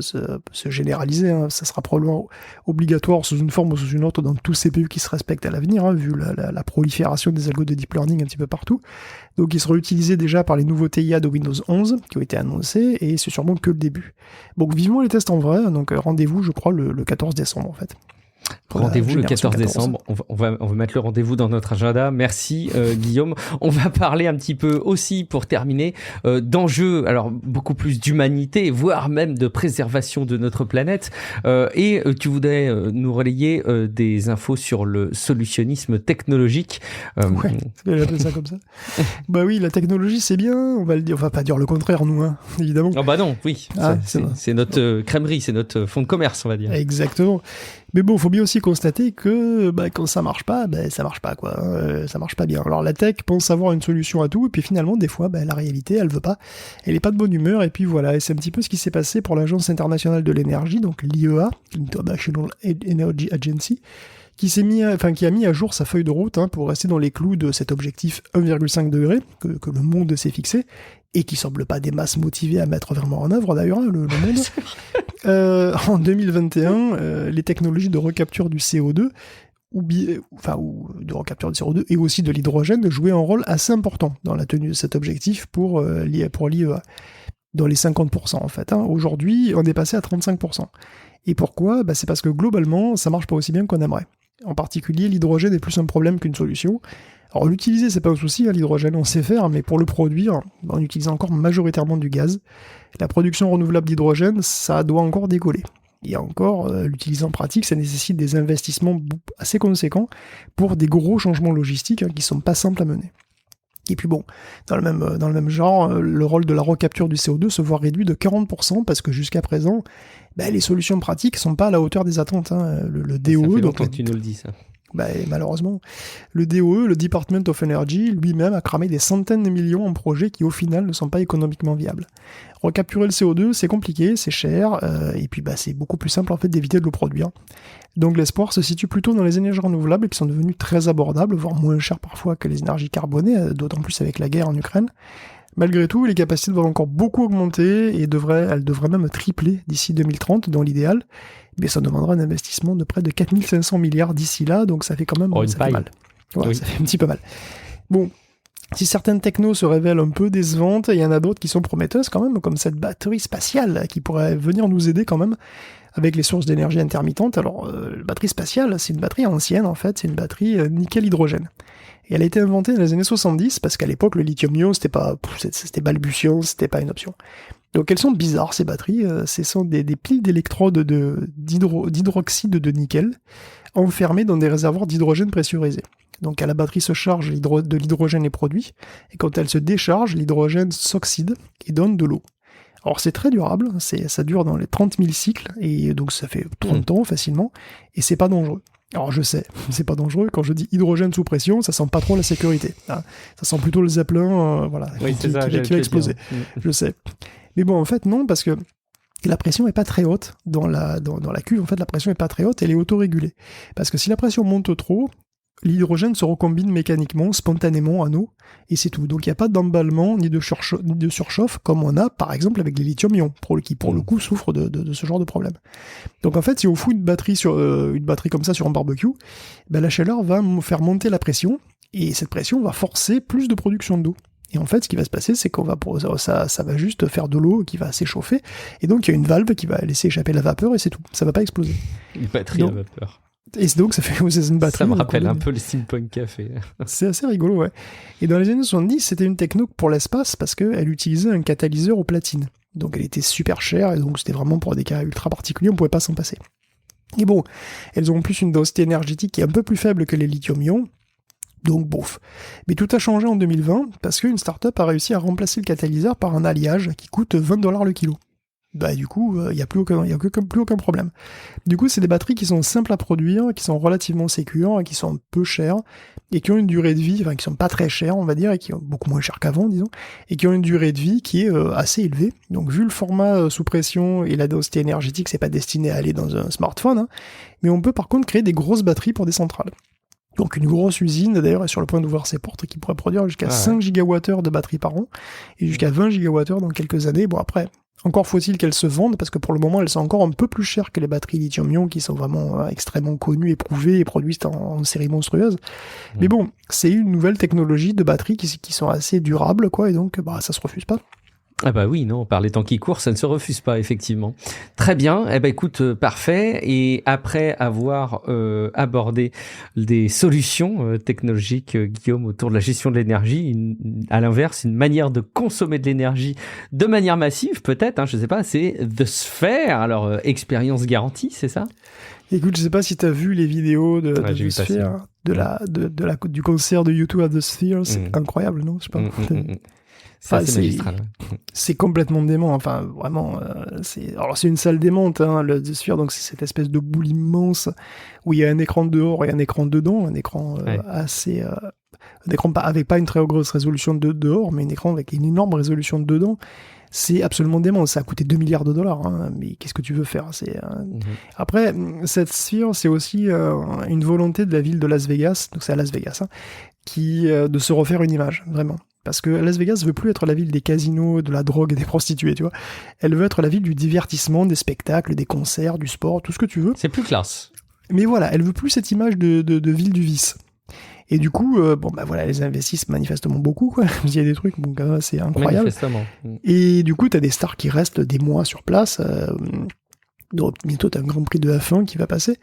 généraliser, ça sera probablement obligatoire sous une forme ou sous une autre dans tous ces CPU qui se respectent à l'avenir, vu la prolifération des algos de deep learning un petit peu partout. Donc ils seront utilisés déjà par les nouveaux TIA de Windows 11 qui ont été annoncés, et c'est sûrement que le début. Donc vivement les tests en vrai, donc rendez-vous je crois le 14 décembre en fait. Rendez-vous le 14 décembre, on va mettre le rendez-vous dans notre agenda. Merci Guillaume. On va parler un petit peu aussi, pour terminer, d'enjeux, alors beaucoup plus d'humanité, voire même de préservation de notre planète. Et tu voudrais nous relayer des infos sur le solutionnisme technologique. Ouais, j'appelle ça comme ça. Bah oui, la technologie c'est bien, on va pas dire le contraire nous, évidemment. Ah bah non, oui, c'est notre crèmerie, c'est notre fonds de commerce, on va dire. Exactement. Mais bon, il faut bien aussi constater que quand ça marche pas, ça marche pas, quoi. Ça marche pas bien. Alors la tech pense avoir une solution à tout, et puis finalement, des fois, la réalité, elle veut pas. Elle est pas de bonne humeur, et puis voilà. Et c'est un petit peu ce qui s'est passé pour l'Agence internationale de l'énergie, donc l'IEA, International Energy Agency, qui a mis à jour sa feuille de route pour rester dans les clous de cet objectif 1,5 degré que le monde s'est fixé, et qui semble pas des masses motivées à mettre vraiment en œuvre d'ailleurs, le monde. En 2021, les technologies de recapture du CO2 ou de recapture du CO2 et aussi de l'hydrogène jouaient un rôle assez important dans la tenue de cet objectif pour l'IEA, dans les 50% en fait. Aujourd'hui, on est passé à 35%. Et pourquoi ? C'est parce que globalement, ça marche pas aussi bien qu'on aimerait. En particulier, l'hydrogène est plus un problème qu'une solution. Alors l'utiliser, c'est pas un souci, l'hydrogène on sait faire, mais pour le produire, on utilise encore majoritairement du gaz. La production renouvelable d'hydrogène, ça doit encore décoller. Et encore, l'utiliser en pratique, ça nécessite des investissements assez conséquents pour des gros changements logistiques qui sont pas simples à mener. Et puis bon, dans le même genre, le rôle de la recapture du CO2 se voit réduit de 40% parce que jusqu'à présent, les solutions pratiques sont pas à la hauteur des attentes. Le DOE, ça fait donc longtemps que tu nous le dis ça. Malheureusement, le DOE, le Department of Energy, lui-même a cramé des centaines de millions en projets qui au final ne sont pas économiquement viables. Recapturer le CO2, c'est compliqué, c'est cher, et puis c'est beaucoup plus simple en fait d'éviter de le produire. Donc l'espoir se situe plutôt dans les énergies renouvelables qui sont devenues très abordables, voire moins chères parfois que les énergies carbonées, d'autant plus avec la guerre en Ukraine. Malgré tout, les capacités doivent encore beaucoup augmenter et elles devraient même tripler d'ici 2030 dans l'idéal. Mais ça demandera un investissement de près de 4500 milliards d'ici là, donc ça fait quand même ça fait mal. Ouais, oui. Ça fait un petit peu mal. Bon, si certaines technos se révèlent un peu décevantes, il y en a d'autres qui sont prometteuses quand même, comme cette batterie spatiale qui pourrait venir nous aider quand même avec les sources d'énergie intermittentes. Alors, la batterie spatiale, c'est une batterie ancienne en fait, c'est une batterie nickel-hydrogène. Et elle a été inventée dans les années 70 parce qu'à l'époque, le lithium-ion, c'était balbutiant, c'était pas une option. Donc elles sont bizarres ces batteries, ce sont des piles d'électrodes d'hydroxyde de nickel enfermées dans des réservoirs d'hydrogène pressurisés. Donc quand la batterie se charge, de l'hydrogène est produit, et quand elle se décharge, l'hydrogène s'oxyde et donne de l'eau. Alors c'est très durable, ça dure dans les 30 000 cycles, et donc ça fait 30 ans facilement, et c'est pas dangereux. Alors je sais, c'est pas dangereux, quand je dis hydrogène sous pression, ça sent pas trop la sécurité. Ça sent plutôt le zeppelin qui va exploser. Je sais. Mais bon, en fait, non, parce que la pression est pas très haute dans la cuve. En fait, la pression est pas très haute, elle est autorégulée. Parce que si la pression monte trop, l'hydrogène se recombine mécaniquement, spontanément en eau, et c'est tout. Donc il n'y a pas d'emballement ni de surchauffe comme on a, par exemple, avec les lithium-ions, qui pour le coup souffrent de ce genre de problème. Donc en fait, si on fout une batterie comme ça sur un barbecue, la chaleur va faire monter la pression, et cette pression va forcer plus de production d'eau. Et en fait, ce qui va se passer, c'est ça va juste faire de l'eau qui va s'échauffer, et donc il y a une valve qui va laisser échapper la vapeur, et c'est tout. Ça va pas exploser. Une batterie à vapeur. Et donc ça fait une batterie. Ça me rappelle un peu le steampunk café. C'est assez rigolo, ouais. Et dans les années 70, c'était une techno pour l'espace parce qu'elle utilisait un catalyseur au platine. Donc elle était super chère, et donc c'était vraiment pour des cas ultra particuliers, on pouvait pas s'en passer. Et bon, elles ont en plus une densité énergétique qui est un peu plus faible que les lithium-ions, donc bof. Mais tout a changé en 2020 parce qu'une startup a réussi à remplacer le catalyseur par un alliage qui coûte $20 le kilo. Du coup, il n'y a plus aucun problème. Du coup, c'est des batteries qui sont simples à produire, qui sont relativement sécures, qui sont peu chères, et qui ont une durée de vie, qui sont pas très chères, on va dire, et qui ont beaucoup moins cher qu'avant, disons, et qui ont une durée de vie qui est assez élevée. Donc, vu le format sous pression et la densité énergétique, c'est pas destiné à aller dans un smartphone, mais on peut par contre créer des grosses batteries pour des centrales. Donc une grosse usine, d'ailleurs, est sur le point d'ouvrir ses portes, qui pourrait produire jusqu'à 5 gigawattheures de batteries par an, et jusqu'à 20 gigawattheures dans quelques années. Bon, après, encore faut-il qu'elles se vendent, parce que pour le moment, elles sont encore un peu plus chères que les batteries lithium-ion, qui sont vraiment extrêmement connues, éprouvées et produites en série monstrueuse. Mais bon, c'est une nouvelle technologie de batteries qui sont assez durables, et donc ça se refuse pas. Ah bah oui, non, par les temps qui courent, ça ne se refuse pas, effectivement. Très bien, écoute, parfait. Et après avoir abordé des solutions technologiques, Guillaume, autour de la gestion de l'énergie, à l'inverse, une manière de consommer de l'énergie de manière massive, peut-être, je sais pas, c'est The Sphere, alors expérience garantie, c'est ça ? Écoute, je sais pas si tu as vu les vidéos de The Sphere, du concert de U2 à The Sphere, c'est incroyable, non ? Je sais pas. C'est magistral. C'est complètement dément, vraiment. C'est une salle démente, le Sphere, donc c'est cette espèce de boule immense où il y a un écran dehors et un écran dedans, un écran assez. Un écran avec pas une très grosse résolution de dehors, mais un écran avec une énorme résolution dedans. C'est absolument dément. Ça a coûté 2 milliards de dollars. Hein. Mais qu'est-ce que tu veux faire? Après, cette Sphere, c'est aussi une volonté de la ville de Las Vegas, donc c'est à Las Vegas, hein, de se refaire une image, vraiment. Parce que Las Vegas veut plus être la ville des casinos, de la drogue et des prostituées, tu vois. Elle veut être la ville du divertissement, des spectacles, des concerts, du sport, tout ce que tu veux. C'est plus classe. Mais voilà, elle veut plus cette image de ville du vice. Et du coup, les investissent manifestement beaucoup, quoi. Il y a des trucs, c'est incroyable. Manifestement. Et du coup, t'as des stars qui restent des mois sur place. Donc, bientôt, t'as un Grand Prix de F1 qui va passer.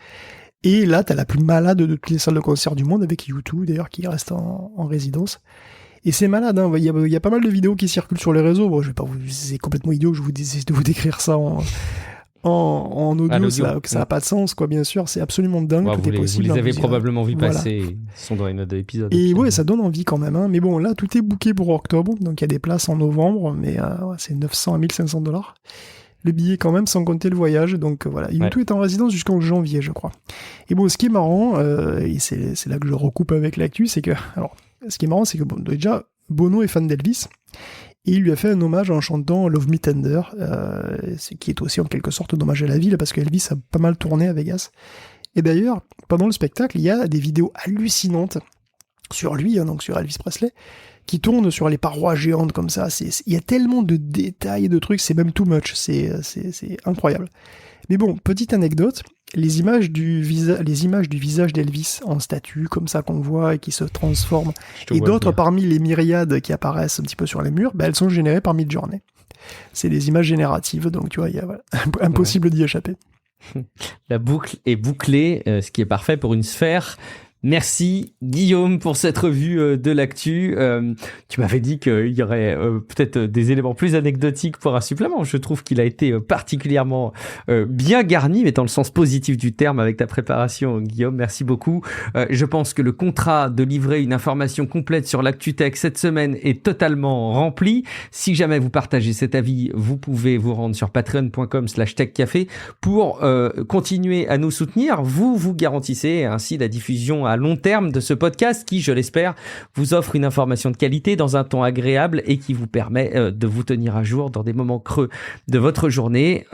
Et là, t'as la plus malade de toutes les salles de concert du monde, avec U2, d'ailleurs, qui reste en résidence. Et c'est malade, hein. Il y a pas mal de vidéos qui circulent sur les réseaux. Bon, c'est complètement idiot que je vous dise de vous décrire ça en audio, ça n'a pas de sens, quoi, bien sûr. C'est absolument dingue, tout est possible. Vous les avez probablement vu passer, ils sont dans les notes de l'épisode. Et ouais, ça donne envie quand même, hein. Mais bon, là, tout est booké pour octobre, donc il y a des places en novembre, mais c'est 900 à 1500 $. Le billet quand même, sans compter le voyage, donc voilà. U2 est en résidence jusqu'en janvier, je crois. Et bon, ce qui est marrant, et c'est là que je recoupe avec l'actu, c'est que... Alors, ce qui est marrant, c'est que déjà, Bono est fan d'Elvis, et il lui a fait un hommage en chantant Love Me Tender, qui est aussi en quelque sorte un hommage à la ville, parce qu'Elvis a pas mal tourné à Vegas. Et d'ailleurs, pendant le spectacle, il y a des vidéos hallucinantes sur lui, hein, donc sur Elvis Presley, qui tournent sur les parois géantes comme ça. Il y a tellement de détails et de trucs, c'est même too much, c'est incroyable. Mais bon, petite anecdote, les images du visage d'Elvis en statue, comme ça qu'on voit et qui se transforment, et d'autres parmi les myriades qui apparaissent un petit peu sur les murs, elles sont générées par Midjourney. C'est des images génératives, donc tu vois, impossible d'y échapper. La boucle est bouclée, ce qui est parfait pour une sphère. Merci Guillaume pour cette revue de l'actu. Tu m'avais dit qu'il y aurait peut-être des éléments plus anecdotiques pour un supplément. Je trouve qu'il a été particulièrement bien garni, mais dans le sens positif du terme avec ta préparation, Guillaume. Merci beaucoup. Je pense que le contrat de livrer une information complète sur l'actu tech cette semaine est totalement rempli. Si jamais vous partagez cet avis, vous pouvez vous rendre sur patreon.com/techcafé pour continuer à nous soutenir. Vous garantissez ainsi la diffusion à long terme de ce podcast qui, je l'espère, vous offre une information de qualité dans un ton agréable et qui vous permet de vous tenir à jour dans des moments creux de votre journée.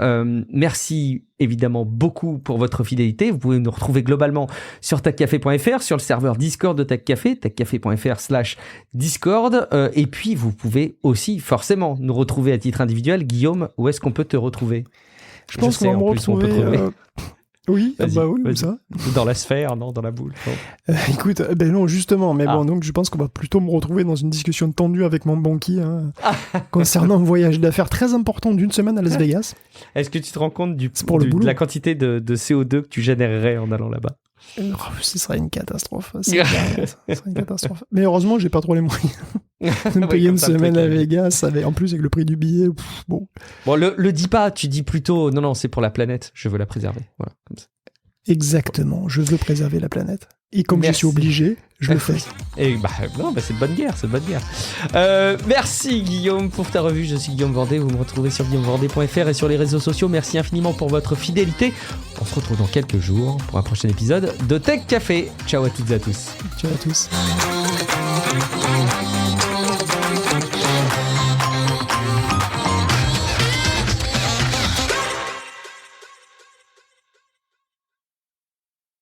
Merci évidemment beaucoup pour votre fidélité. Vous pouvez nous retrouver globalement sur techcafé.fr, sur le serveur Discord de TechCafé, techcafé.fr/Discord. Et puis, vous pouvez aussi forcément nous retrouver à titre individuel. Guillaume, où est-ce qu'on peut te retrouver? Je pense qu'on va me retrouver... Oui, oui, où ça? Dans la sphère, non? Dans la boule? Écoute, non, justement, mais bon, donc je pense qu'on va plutôt me retrouver dans une discussion tendue avec mon banquier concernant un voyage d'affaires très important d'une semaine à Las Vegas. Est-ce que tu te rends compte de la quantité de CO2 que tu générerais en allant là-bas? Ce serait une catastrophe. Ce serait une catastrophe. Mais heureusement, j'ai pas trop les moyens de me payer une semaine à Vegas. En plus, avec le prix du billet, bon. Bon, le dis pas. Tu dis plutôt, non, c'est pour la planète. Je veux la préserver. Voilà, comme ça. Exactement. Je veux préserver la planète. Et comme je suis obligé, je le fais. Et c'est de bonne guerre, merci Guillaume pour ta revue. Je suis Guillaume Vendée. Vous me retrouvez sur guillaumevendée.fr et sur les réseaux sociaux. Merci infiniment pour votre fidélité. On se retrouve dans quelques jours pour un prochain épisode de Tech Café. Ciao à toutes et à tous. Ciao à tous.